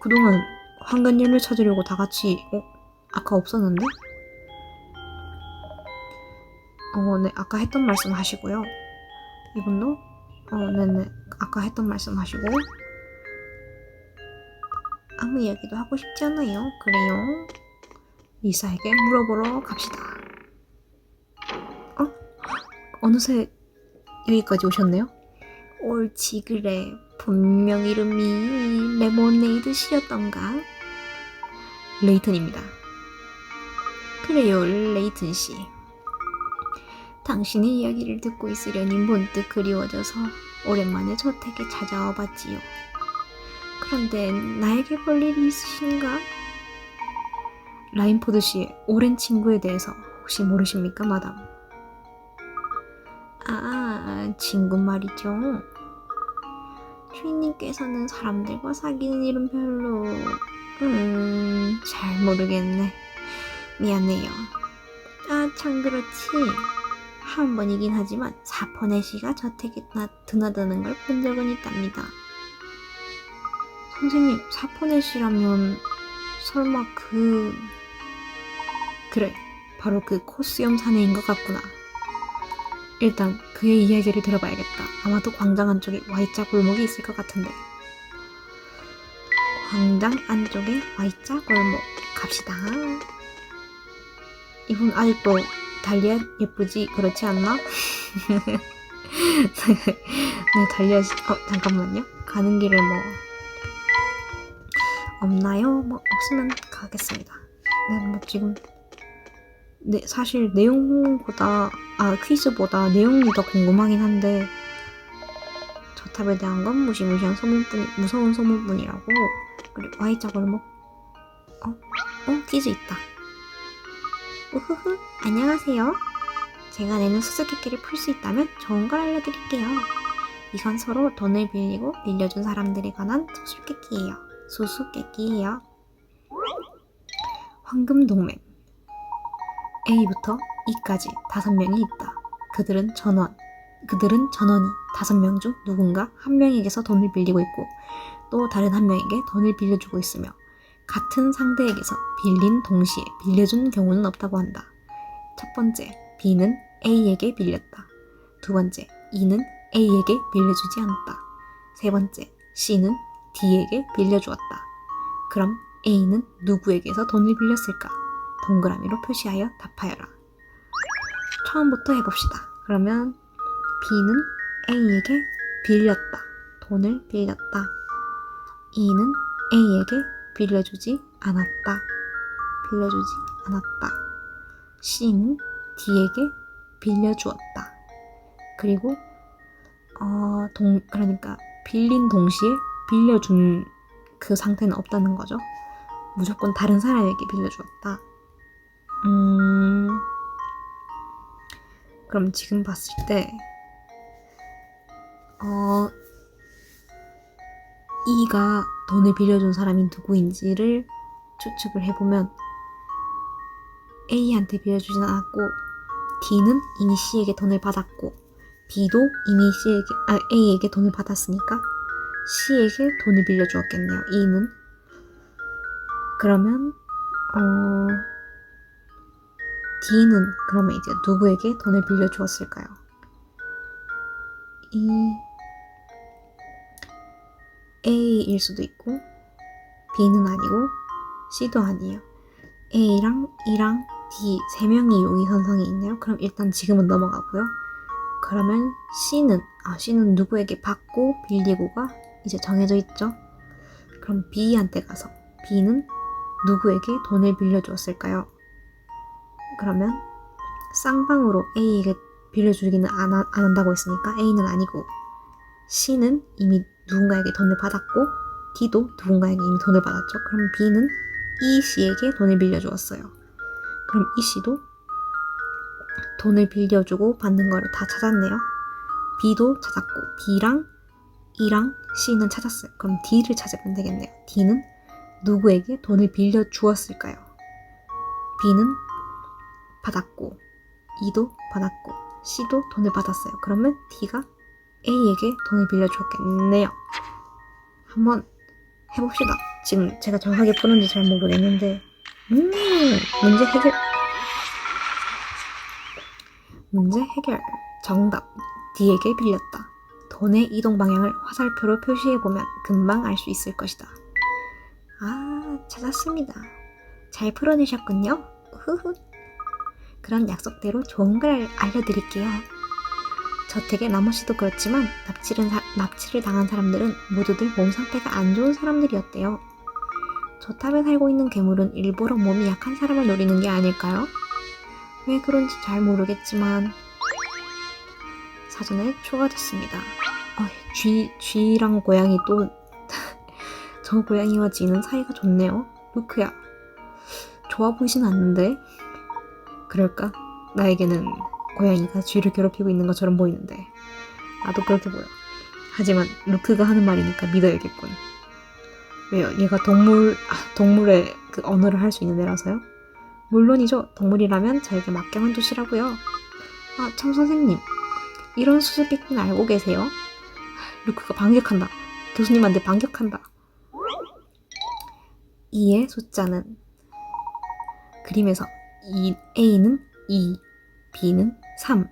그동안 황금열매 찾으려고 다 같이 아까 없었는데? 네, 아까 했던 말씀 하시고요. 이분도 네네, 아까 했던 말씀 하시고. 아무 이야기도 하고 싶지 않아요. 그래요. 리사에게 물어보러 갑시다. 어느새 여기까지 오셨네요? 옳지, 그래. 분명 이름이 레모네이드 씨였던가? 레이튼입니다. 그래요, 레이튼 씨. 당신의 이야기를 듣고 있으려니 문득 그리워져서 오랜만에 저택에 찾아와 봤지요. 그런데 나에게 볼 일이 있으신가? 라인포드 씨의 오랜 친구에 대해서 혹시 모르십니까, 마담? 친구 말이죠. 주인님께서는 사람들과 사귀는 일은 별로 잘 모르겠네. 미안해요. 참 그렇지. 한 번이긴 하지만 사포네 씨가 저택에 드나드는 걸 본 적은 있답니다. 선생님, 사포네 씨라면 설마 그래, 바로 그 코스염 사내인 것 같구나. 일단 그의 이야기를 들어봐야겠다. 아마도 광장 안쪽에 Y자 골목이 있을 것 같은데. 광장 안쪽에 Y자 골목 갑시다. 이분 아직도 달리아 예쁘지? 그렇지 않나? 네, 달리아 잠깐만요. 가는 길에 뭐 없나요? 뭐 없으면 가겠습니다. 네, 뭐 지금 사실 내용보다 퀴즈보다 내용이 더 궁금하긴 한데 저 탑에 대한 건 무시무시한 무서운 소문뿐이라고. 그리고 Y자 골목 퀴즈 있다. 우후후, 안녕하세요. 제가 내는 수수께끼를 풀 수 있다면 좋은 걸 알려드릴게요. 이건 서로 돈을 빌리고 빌려준 사람들에 관한 수수께끼예요. 황금동맹. A부터 E까지 5명이 있다. 그들은 전원이 5명 중 누군가 한 명에게서 돈을 빌리고 있고 또 다른 한 명에게 돈을 빌려주고 있으며 같은 상대에게서 빌린 동시에 빌려준 경우는 없다고 한다. 첫 번째, B는 A에게 빌렸다. 두 번째, E는 A에게 빌려주지 않았다. 세 번째, C는 D에게 빌려주었다. 그럼 A는 누구에게서 돈을 빌렸을까? 동그라미로 표시하여 답하여라. 처음부터 해봅시다. 그러면 B는 A에게 빌렸다. 돈을 빌렸다. E는 A에게 빌려주지 않았다. 빌려주지 않았다. C는 D에게 빌려주었다. 그리고 그러니까 빌린 동시에 빌려준 그 상태는 없다는 거죠. 무조건 다른 사람에게 빌려주었다. 그럼 지금 봤을 때 E가 돈을 빌려준 사람이 누구인지를 추측을 해보면 A한테 빌려주진 않았고 D는 이미 C에게 돈을 받았고 B도 이미 A에게 돈을 받았으니까 C에게 돈을 빌려주었겠네요. E는 그러면 D는 그러면 이제 누구에게 돈을 빌려주었을까요? A일 수도 있고 B는 아니고 C도 아니에요. A랑 E랑 D 3명이 용의선상에 있네요. 그럼 일단 지금은 넘어가고요. 그러면 C는 누구에게 받고 빌리고가 이제 정해져 있죠. 그럼 B한테 가서 B는 누구에게 돈을 빌려주었을까요? 그러면 쌍방으로 A에게 빌려주기는 안 한다고 했으니까 A는 아니고 C는 이미 누군가에게 돈을 받았고 D도 누군가에게 이미 돈을 받았죠. 그럼 B는 E 씨에게 돈을 빌려주었어요. 그럼 E 씨도 돈을 빌려주고 받는 거를 다 찾았네요. B도 찾았고 B랑 E랑 C는 찾았어요. 그럼 D를 찾으면 되겠네요. D는 누구에게 돈을 빌려주었을까요? B는 받았고 E도 받았고 C도 돈을 받았어요. 그러면 D가 A에게 돈을 빌려주었겠네요. 한번 해봅시다. 지금 제가 정확하게 푸는지 잘 모르겠는데 문제 해결. 정답. D에게 빌렸다. 돈의 이동 방향을 화살표로 표시해보면 금방 알 수 있을 것이다. 찾았습니다. 잘 풀어내셨군요. 후후. 그런 약속대로 좋은 걸 알려드릴게요. 저택의 라모씨도 그렇지만 납치를 당한 사람들은 모두들 몸 상태가 안 좋은 사람들이었대요. 저탑에 살고 있는 괴물은 일부러 몸이 약한 사람을 노리는 게 아닐까요? 왜 그런지 잘 모르겠지만 사전에 추가됐습니다. 쥐랑 고양이 또 저 고양이와 쥐는 사이가 좋네요. 루크야, 좋아 보이진 않는데? 그럴까? 나에게는 고양이가 쥐를 괴롭히고 있는 것처럼 보이는데 나도 그렇게 보여. 하지만 루크가 하는 말이니까 믿어야겠군. 왜요? 얘가 동물의 그 언어를 할 수 있는 애라서요? 물론이죠. 동물이라면 저에게 맡겨만 두시라고요. 참 선생님, 이런 수수께끼는 알고 계세요? 루크가 반격한다. 교수님한테 반격한다. 2의 숫자는 그림에서 A는 2, B는 3,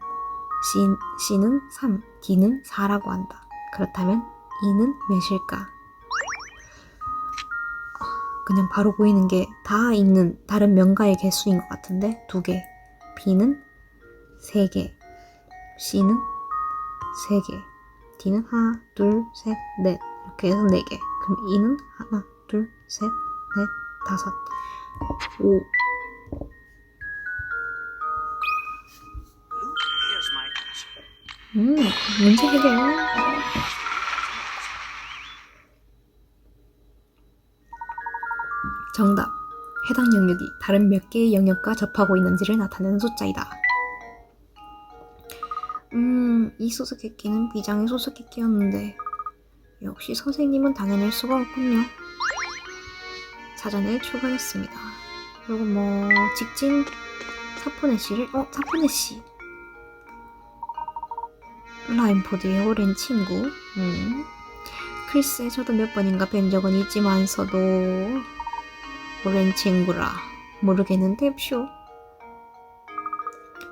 C는 3, D는 4라고 한다. 그렇다면 E는 몇일까? 그냥 바로 보이는 게 다 있는 다른 명가의 개수인 것 같은데 2개, B는 3개, C는 3개, D는 하나, 둘, 셋, 넷 이렇게 해서 4개. 그럼 E는 하나, 둘, 셋, 넷, 다섯, 5. 문제 해결. 정답. 해당 영역이 다른 몇 개의 영역과 접하고 있는지를 나타내는 숫자이다. 이 수수께끼는 비장의 수수께끼였는데 역시 선생님은 당해낼 수가 없군요. 사전에 추가했습니다. 그리고 직진 사포네시를 사포네시 라인포드의 오랜 친구. 글쎄 저도 몇 번인가 뵌 적은 있지만서도 오랜 친구라 모르겠는데 퓨.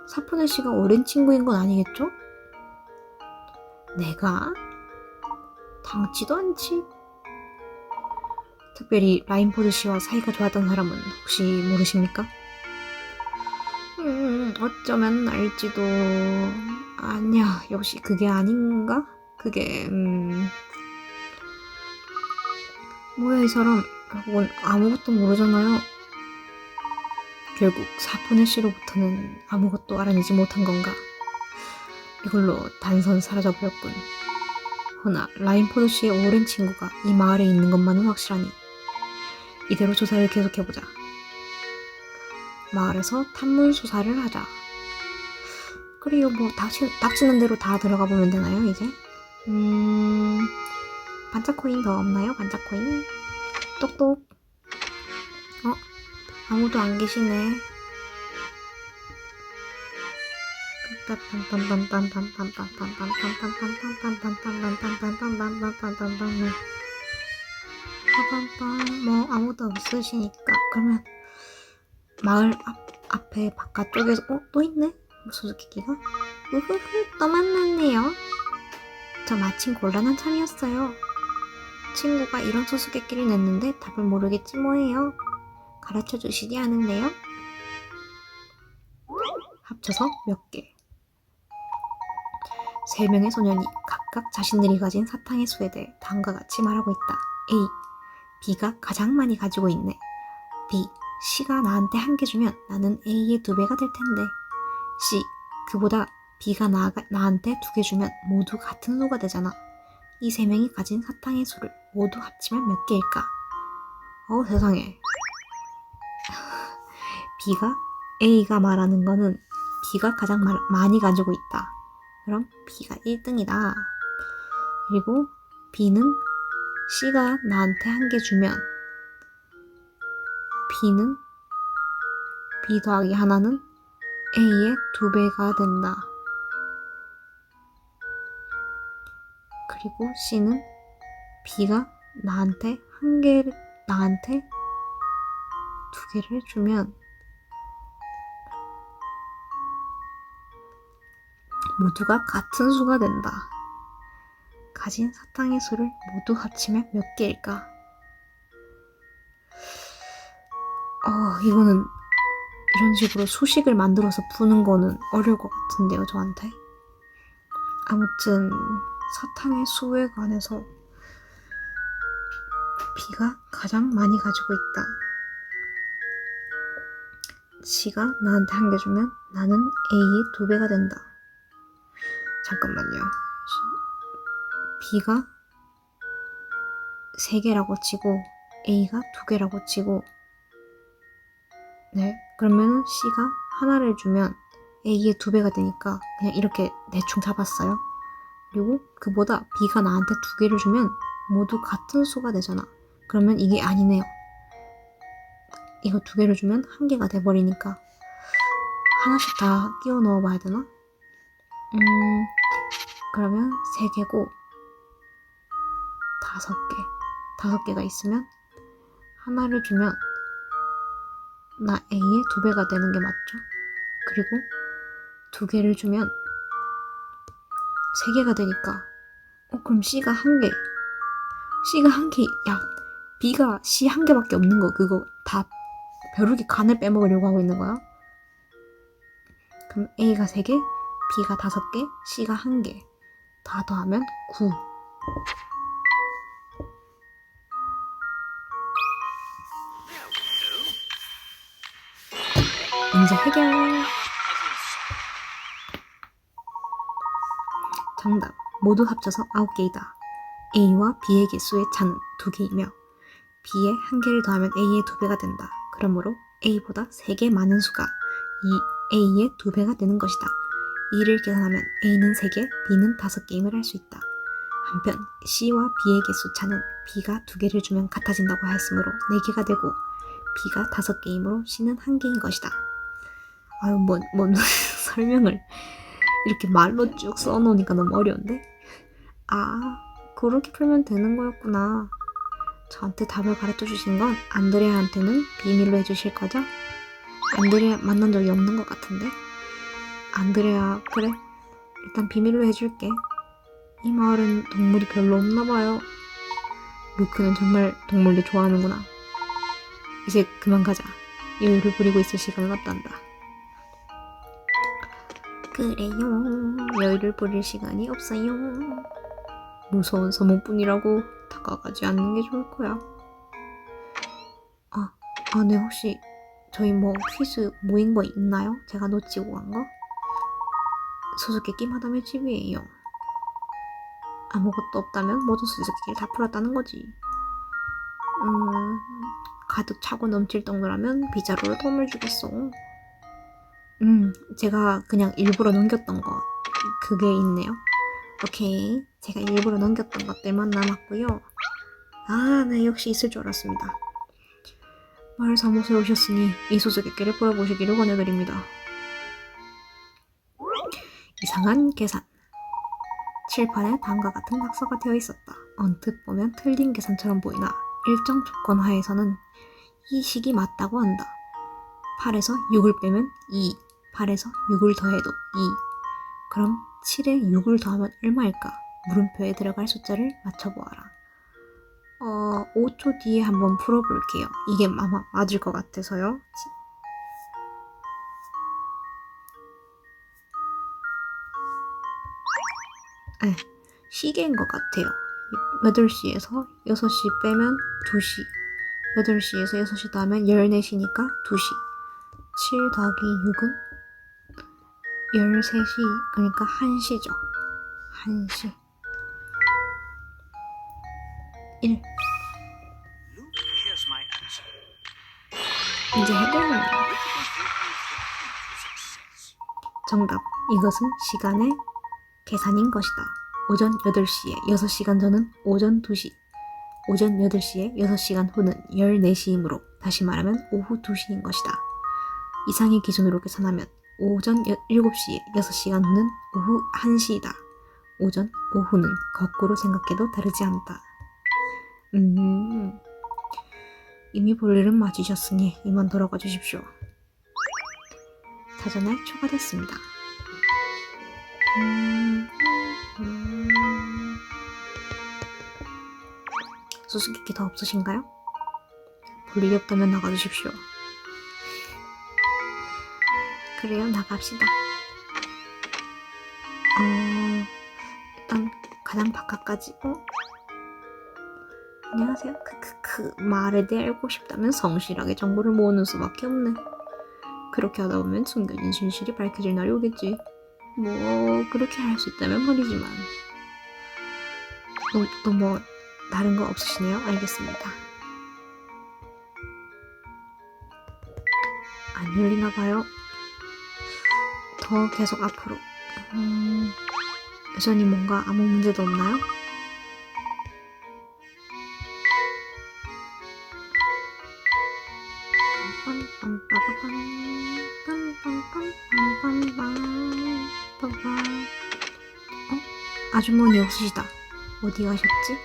사포네시가 오랜 친구인 건 아니겠죠? 내가? 당치도 않지. 특별히 라인포드 씨와 사이가 좋았던 사람은 혹시 모르십니까? 어쩌면 알지도. 아니야, 역시 그게 아닌가? 그게 뭐야 이 사람, 결국은 아무것도 모르잖아요. 결국 사포네 씨로부터는 아무것도 알아내지 못한 건가? 이걸로 단선 사라져버렸군. 허나 라인포드 씨의 오랜 친구가 이 마을에 있는 것만은 확실하니 이대로 조사를 계속해보자. 마을에서 탐문 수사를 하자. 그리고 뭐 닥치는 대로 다 들어가 보면 되나요 이제? 반짝코인 더 없나요? 반짝코인? 똑똑. 아무도 안 계시네. 뭐 아무도 없으시니까 그러면 마을 앞에 바깥쪽에서 또 있네? 수수께끼가? 우후후, 또 만났네요. 저 마침 곤란한 참이었어요. 친구가 이런 수수께끼를 냈는데 답을 모르겠지 뭐예요. 가르쳐 주시지 않을래요? 합쳐서 몇 개. 3명의 소년이 각각 자신들이 가진 사탕의 수에 대해 다음과 같이 말하고 있다. A. B가 가장 많이 가지고 있네. B. C가 나한테 1개 주면 나는 A의 2배가 될 텐데. C. 그보다 B가 나한테 2개 주면 모두 같은 수가 되잖아. 이 3명이 가진 사탕의 수를 모두 합치면 몇 개일까? 세상에. A가 말하는 거는 B가 가장 많이 가지고 있다. 그럼 B가 1등이다. 그리고 B는 C가 나한테 1개 주면 B는 B 더하기 하나는 A의 2배가 된다. 그리고 C는 B가 나한테 2개를 주면 모두가 같은 수가 된다. 가진 사탕의 수를 모두 합치면 몇 개일까? 이거는 이런 식으로 수식을 만들어서 푸는 거는 어려울 것 같은데요, 저한테. 아무튼 사탕의 수에 관해서 B가 가장 많이 가지고 있다. C가 나한테 1개 주면 나는 A의 2배가 된다. 잠깐만요. B가 3개라고 치고 A가 2개라고 치고, 네, 그러면 C가 하나를 주면 A의 2배가 되니까 그냥 이렇게 대충 잡았어요. 그리고 그보다 B가 나한테 2개를 주면 모두 같은 수가 되잖아. 그러면 이게 아니네요. 이거 2개를 주면 1개가 돼버리니까 하나씩 다 끼워 넣어봐야 되나? 그러면 3개고 5개가 있으면 하나를 주면 나 A의 2배가 되는 게 맞죠? 그리고 2개를 주면 3개가 되니까 그럼 C가 1개. 야, B가 C 1개밖에 없는 거, 그거 다 벼룩이 간을 빼먹으려고 하고 있는 거야? 그럼 A가 3개, B가 5개, C가 1개. 다 더하면 9. 문제 해결. 정답. 모두 합쳐서 9개이다. A와 B의 개수의 차는 2개이며 B의 1개를 더하면 A의 2배가 된다. 그러므로 A보다 3개 많은 수가 A의 2배가 되는 것이다. 이를 계산하면 A는 3개, B는 5게임을 할 수 있다. 한편 C와 B의 개수 차는 B가 2개를 주면 같아진다고 하였으므로 4개가 되고 B가 5게임으로 C는 1개인 것이다. 뭔 설명을 이렇게 말로 쭉 써놓으니까 너무 어려운데? 그렇게 풀면 되는 거였구나. 저한테 답을 가르쳐 주신 건 안드레아한테는 비밀로 해주실 거죠? 안드레아 만난 적이 없는 것 같은데? 안드레아, 그래, 일단 비밀로 해줄게. 이 마을은 동물이 별로 없나 봐요. 루크는 정말 동물들 좋아하는구나. 이제 그만 가자. 여유를 부리고 있을 시간은 없단다. 그래요. 여유를 부릴 시간이 없어요. 무서운 소문뿐이라고 다가가지 않는 게 좋을 거야. 네, 혹시 저희 뭐 퀴즈 모인 거 있나요? 제가 놓치고 간 거? 수수께끼 마담의 집이에요. 아무것도 없다면 모든 수수께끼를 다 풀었다는 거지. 가득 차고 넘칠 정도라면 비자루로 도움을 주겠어. 제가 그냥 일부러 넘겼던 거 그게 있네요. 오케이, 제가 일부러 넘겼던 것들만 남았고요. 네, 역시 있을 줄 알았습니다. 마을 사무소에 오셨으니 이 수수께끼를 풀어보시기를 권해드립니다. 이상한 계산. 칠판에 다음과 같은 낙서가 되어 있었다. 언뜻 보면 틀린 계산처럼 보이나 일정 조건 하에서는 이 식이 맞다고 한다. 8에서 6을 빼면 2, 8에서 6을 더해도 2. 그럼 7에 6을 더하면 얼마일까? 물음표에 들어갈 숫자를 맞춰보아라. 5초 뒤에 한번 풀어볼게요. 이게 아마 맞을 것 같아서요. 시계인 것 같아요. 8시에서 6시 빼면 2시. 8시에서 6시 더하면 14시니까 2시. 7 더하기 6은 13시, 그러니까 1시죠. 1시. 1. 이제 해결합니다. 정답. 이것은 시간의 계산인 것이다. 오전 8시에 6시간 전은 오전 2시. 오전 8시에 6시간 후는 14시이므로 다시 말하면 오후 2시인 것이다. 이상의 기준으로 계산하면 오전 7시에 6시간 후는 오후 1시이다. 오전, 오후는 거꾸로 생각해도 다르지 않다. 이미 볼 일은 마치셨으니 이만 돌아가 주십시오. 사전에 추가됐습니다. 수수께끼 더 없으신가요? 볼 일이 없다면 나가주십시오. 그래요, 나갑시다. 일단 가장 바깥까지. 안녕하세요. 말에 대해 알고 싶다면 성실하게 정보를 모으는 수밖에 없네. 그렇게 하다 보면 숨겨진 진실이 밝혀질 날이 오겠지. 뭐 그렇게 할 수 있다면 말이지만. 또 뭐 다른 거 없으시네요? 알겠습니다. 안 열리나 봐요. 더 계속 앞으로. 여전히 뭔가 아무 문제도 없나요? 아주머니 없으시다. 어디 가셨지?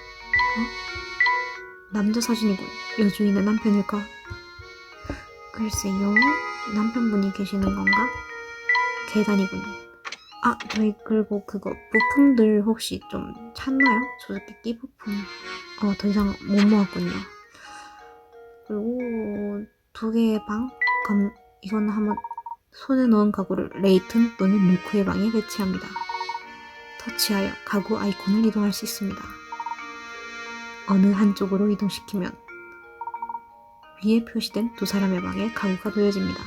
남자 사진이군. 여주인의 남편일까? 글쎄요. 남편분이 계시는 건가? 계단이군. 저희 그리고 그거 부품들 혹시 좀 찾나요? 수수께끼 부품. 더 이상 못 모았군요. 그리고 2개의 방? 그럼 이건 한번 손에 넣은 가구를 레이튼 또는 루크의 방에 배치합니다. 터치하여 가구 아이콘을 이동할 수 있습니다. 어느 한쪽으로 이동시키면 위에 표시된 2사람의 방에 가구가 놓여집니다.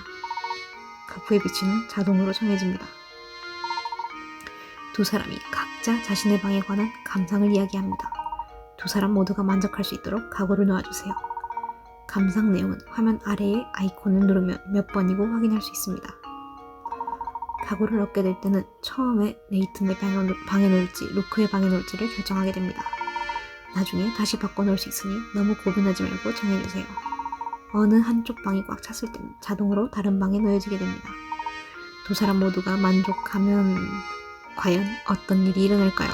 가구의 위치는 자동으로 정해집니다. 2사람이 각자 자신의 방에 관한 감상을 이야기합니다. 2사람 모두가 만족할 수 있도록 가구를 놓아주세요. 감상 내용은 화면 아래의 아이콘을 누르면 몇 번이고 확인할 수 있습니다. 가구를 얻게 될 때는 처음에 레이튼의 방에 놓을지 루크의 방에 놓을지를 결정하게 됩니다. 나중에 다시 바꿔놓을 수 있으니 너무 고민하지 말고 정해주세요. 어느 한쪽 방이 꽉 찼을 때는 자동으로 다른 방에 놓여지게 됩니다. 2사람 모두가 만족하면 과연 어떤 일이 일어날까요?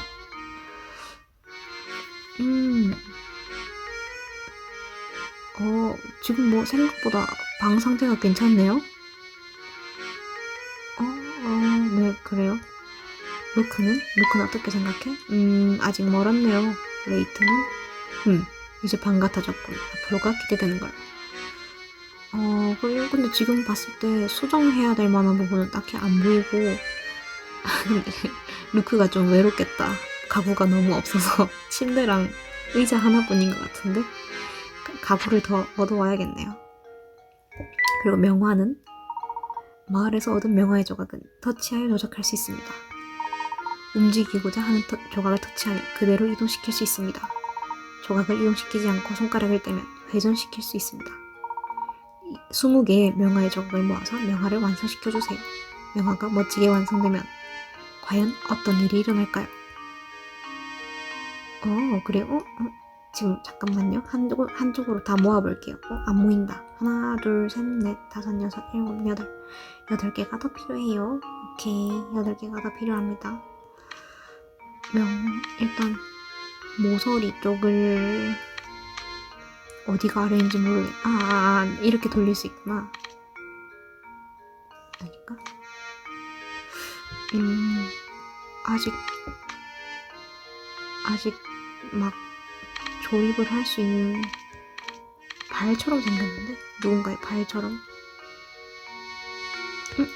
지금 뭐 생각보다 방 상태가 괜찮네요? 네, 그래요. 루크는 어떻게 생각해? 아직 멀었네요. 레이트는? 이제 반 같아졌군. 앞으로가 기대되는걸. 근데 지금 봤을 때 수정해야 될 만한 부분은 딱히 안 보이고 근데 루크가 좀 외롭겠다. 가구가 너무 없어서 침대랑 의자 하나뿐인 것 같은데 가구를 더 얻어와야겠네요. 그리고 명화는 마을에서 얻은 명화의 조각은 터치하여 조작할 수 있습니다. 움직이고자 하는 조각을 터치하면 그대로 이동시킬 수 있습니다. 조각을 이동시키지 않고 손가락을 떼면 회전시킬 수 있습니다. 20개의 명화의 조각을 모아서 명화를 완성시켜주세요. 명화가 멋지게 완성되면 과연 어떤 일이 일어날까요? 그래요? 지금 잠깐만요. 한쪽으로 다 모아볼게요. 안 모인다. 하나, 둘, 셋, 넷, 다섯, 여섯, 일곱, 여덟. 8개가 더 필요해요. 오케이, 8개가 더 필요합니다. 일단 모서리 쪽을 어디가 아래인지 모르겠. 이렇게 돌릴 수 있구나. 아닌가? 아직 막 조립을 할 수 있는 발처럼 생겼는데? 누군가의 발처럼?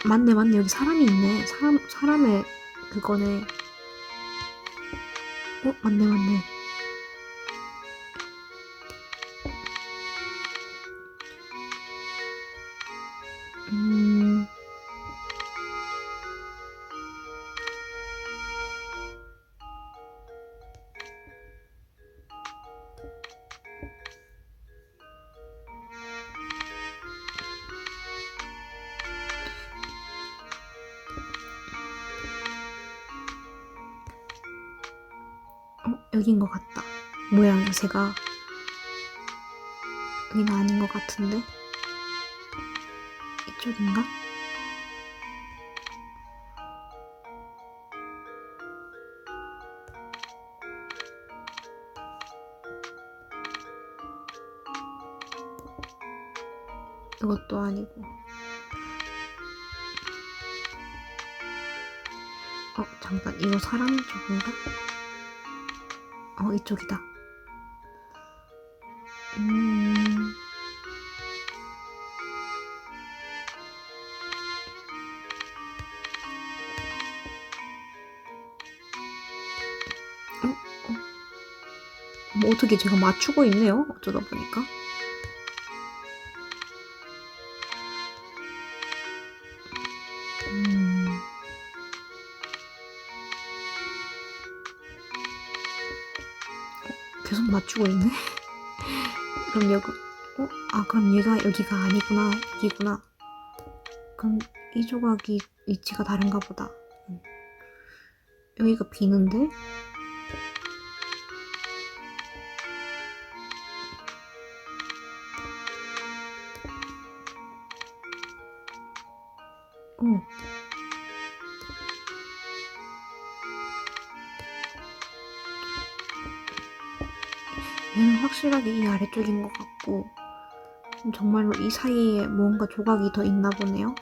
맞네. 여기 사람이 있네. 사람의 그거네. 맞네. 여긴 것 같다. 모양 자세가 여기는 아닌 것 같은데? 이쪽인가? 이것도 아니고. 잠깐, 이거 사람 쪽인가? 이쪽이다. 뭐 어떻게 제가 맞추고 있네요. 어쩌다 보니까. 계속 맞추고 있네. 그럼 그럼 여기가 아니구나. 여기구나. 그럼 이 조각이 위치가 다른가 보다. 여기가 비는데? 얘는 확실하게 이 아래쪽인 것 같고 정말로 이 사이에 뭔가 조각이 더 있나 보네요.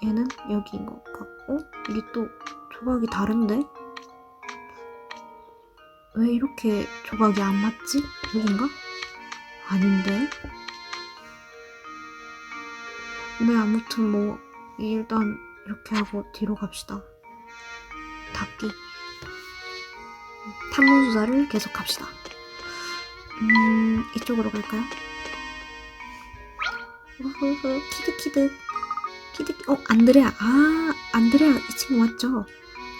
얘는 여기인 것 같고 이게 또 조각이 다른데? 왜 이렇게 조각이 안 맞지? 여긴가? 아닌데? 네, 아무튼 뭐 일단 이렇게 하고 뒤로 갑시다. 닫기. 탐문수사를 계속합시다. 이쪽으로 갈까요? 키드. 안드레아. 안드레아 이 친구 맞죠?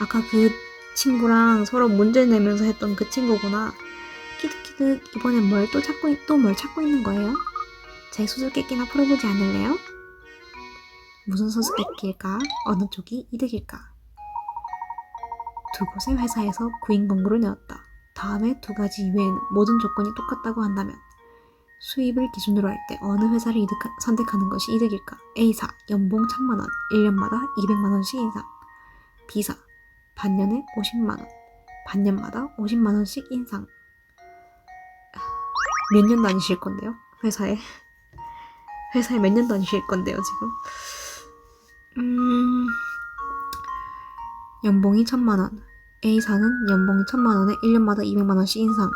아까 그 친구랑 서로 문제 내면서 했던 그 친구구나. 키드 이번엔 뭘 찾고 있는 거예요? 제 수수께끼나 풀어보지 않을래요? 무슨 수수께끼일까? 어느 쪽이 이득일까? 두 곳의 회사에서 구인 공고를 내었다. 다음에 두 가지 이외에는 모든 조건이 똑같다고 한다면 수입을 기준으로 할 때 어느 회사를 선택하는 것이 이득일까? A사 연봉 1000만원 1년마다 200만원씩 인상. B사 반년에 50만원 반년마다 50만원씩 인상. 몇 년 다니실 건데요? 회사에 몇 년 다니실 건데요 지금? 연봉이 1000만원. A사는 연봉이 1000만원에 1년마다 200만원씩 인상.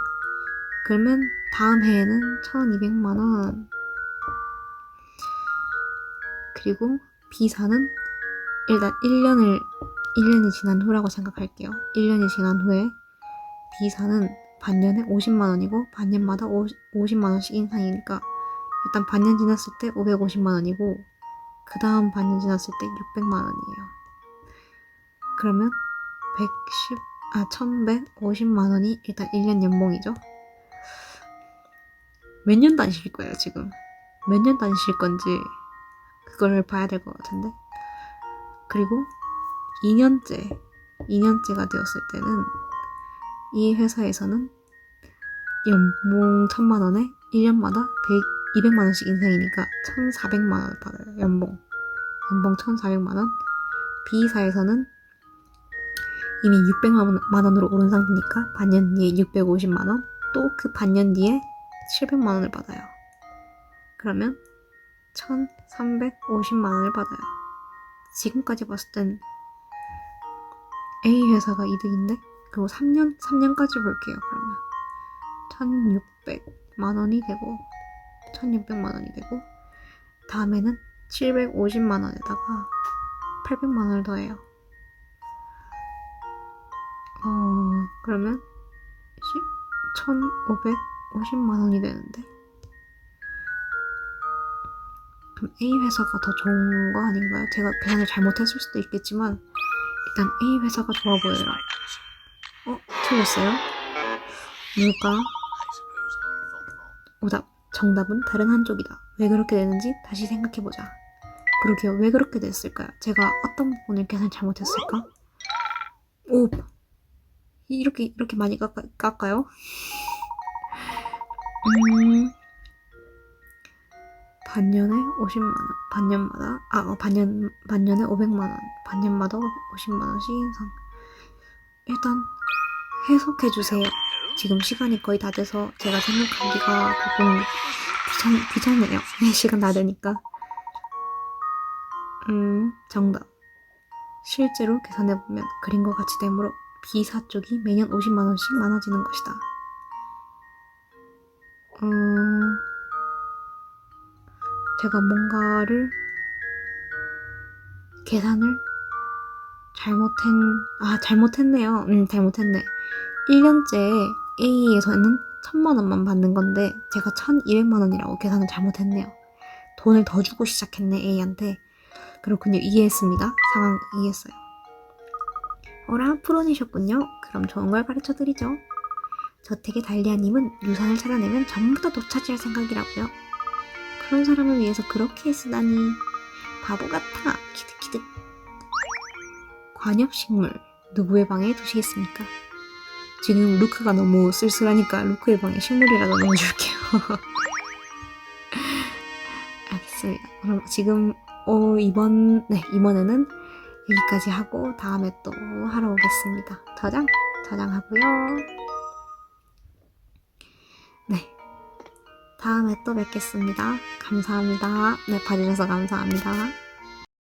그러면 다음 해에는 1200만원. 그리고 B사는 일단 1년이 지난 후라고 생각할게요. 1년이 지난 후에 B사는 반년에 50만원이고 반년마다 50만원씩 인상이니까 일단 반년 지났을 때 550만원이고 그 다음 반년 지났을 때 600만원이에요. 그러면 1150만원이 일단 1년 연봉이죠. 몇 년 다니실 거예요, 지금? 몇 년 다니실 건지 그걸 봐야 될 것 같은데. 그리고 2년째가 되었을 때는 이 회사에서는 연봉 1000만원에 1년마다 200만원씩 인상이니까 1400만원을 받아요. 연봉 1400만원. B사에서는 이미 600만원으로 오른 상태니까 반년 뒤에 650만원, 또 그 반년 뒤에 700만원을 받아요. 그러면 1350만원을 받아요. 지금까지 봤을 땐 A 회사가 이득인데, 그리고 3년까지 볼게요. 그러면 1600만원이 되고 1600만원이 되고 다음에는 750만원에다가 800만원을 더해요. 그러면 1550만원이 되는데, 그럼 A 회사가 더 좋은 거 아닌가요? 제가 계산을 잘못했을 수도 있겠지만 일단 A 회사가 좋아 보여요. 틀렸어요? 뭘까? 정답은 다른 한쪽이다. 왜 그렇게 되는지 다시 생각해보자. 그러게요. 왜 그렇게 됐을까요? 제가 어떤 부분을 계산 잘못했을까? 오! 이렇게 많이 깎아요? 반년에 50만원, 반년에 500만원, 반년마다 50만원씩 인상. 일단 해석해주세요. 지금 시간이 거의 다 돼서 제가 생각하기가 조금 귀찮네요. 시간 다 되니까. 정답. 실제로 계산해보면 그림과 같이 되므로 B사 쪽이 매년 50만원씩 많아지는 것이다. 제가 뭔가를 계산을 잘못했네요. 잘못했네. 1년째 A에서는 1000만원만 받는 건데 제가 1200만원이라고 계산을 잘못했네요. 돈을 더 주고 시작했네, A한테. 그렇군요. 이해했습니다. 상황 이해했어요. 어라, 프로니셨군요. 그럼 좋은 걸 가르쳐드리죠. 저택의 달리아님은 유산을 찾아내면 전부 다 도차지할 생각이라고요. 그런 사람을 위해서 그렇게 쓰다니. 바보 같아. 키득키득. 관엽식물 누구의 방에 두시겠습니까? 지금 루크가 너무 쓸쓸하니까 루크의 방에 식물이라도 넣어줄게요. 알겠습니다. 그럼 지금 이번에는 여기까지 하고 다음에 또 하러 오겠습니다. 저장하고요. 네, 다음에 또 뵙겠습니다. 감사합니다. 네, 봐주셔서 감사합니다.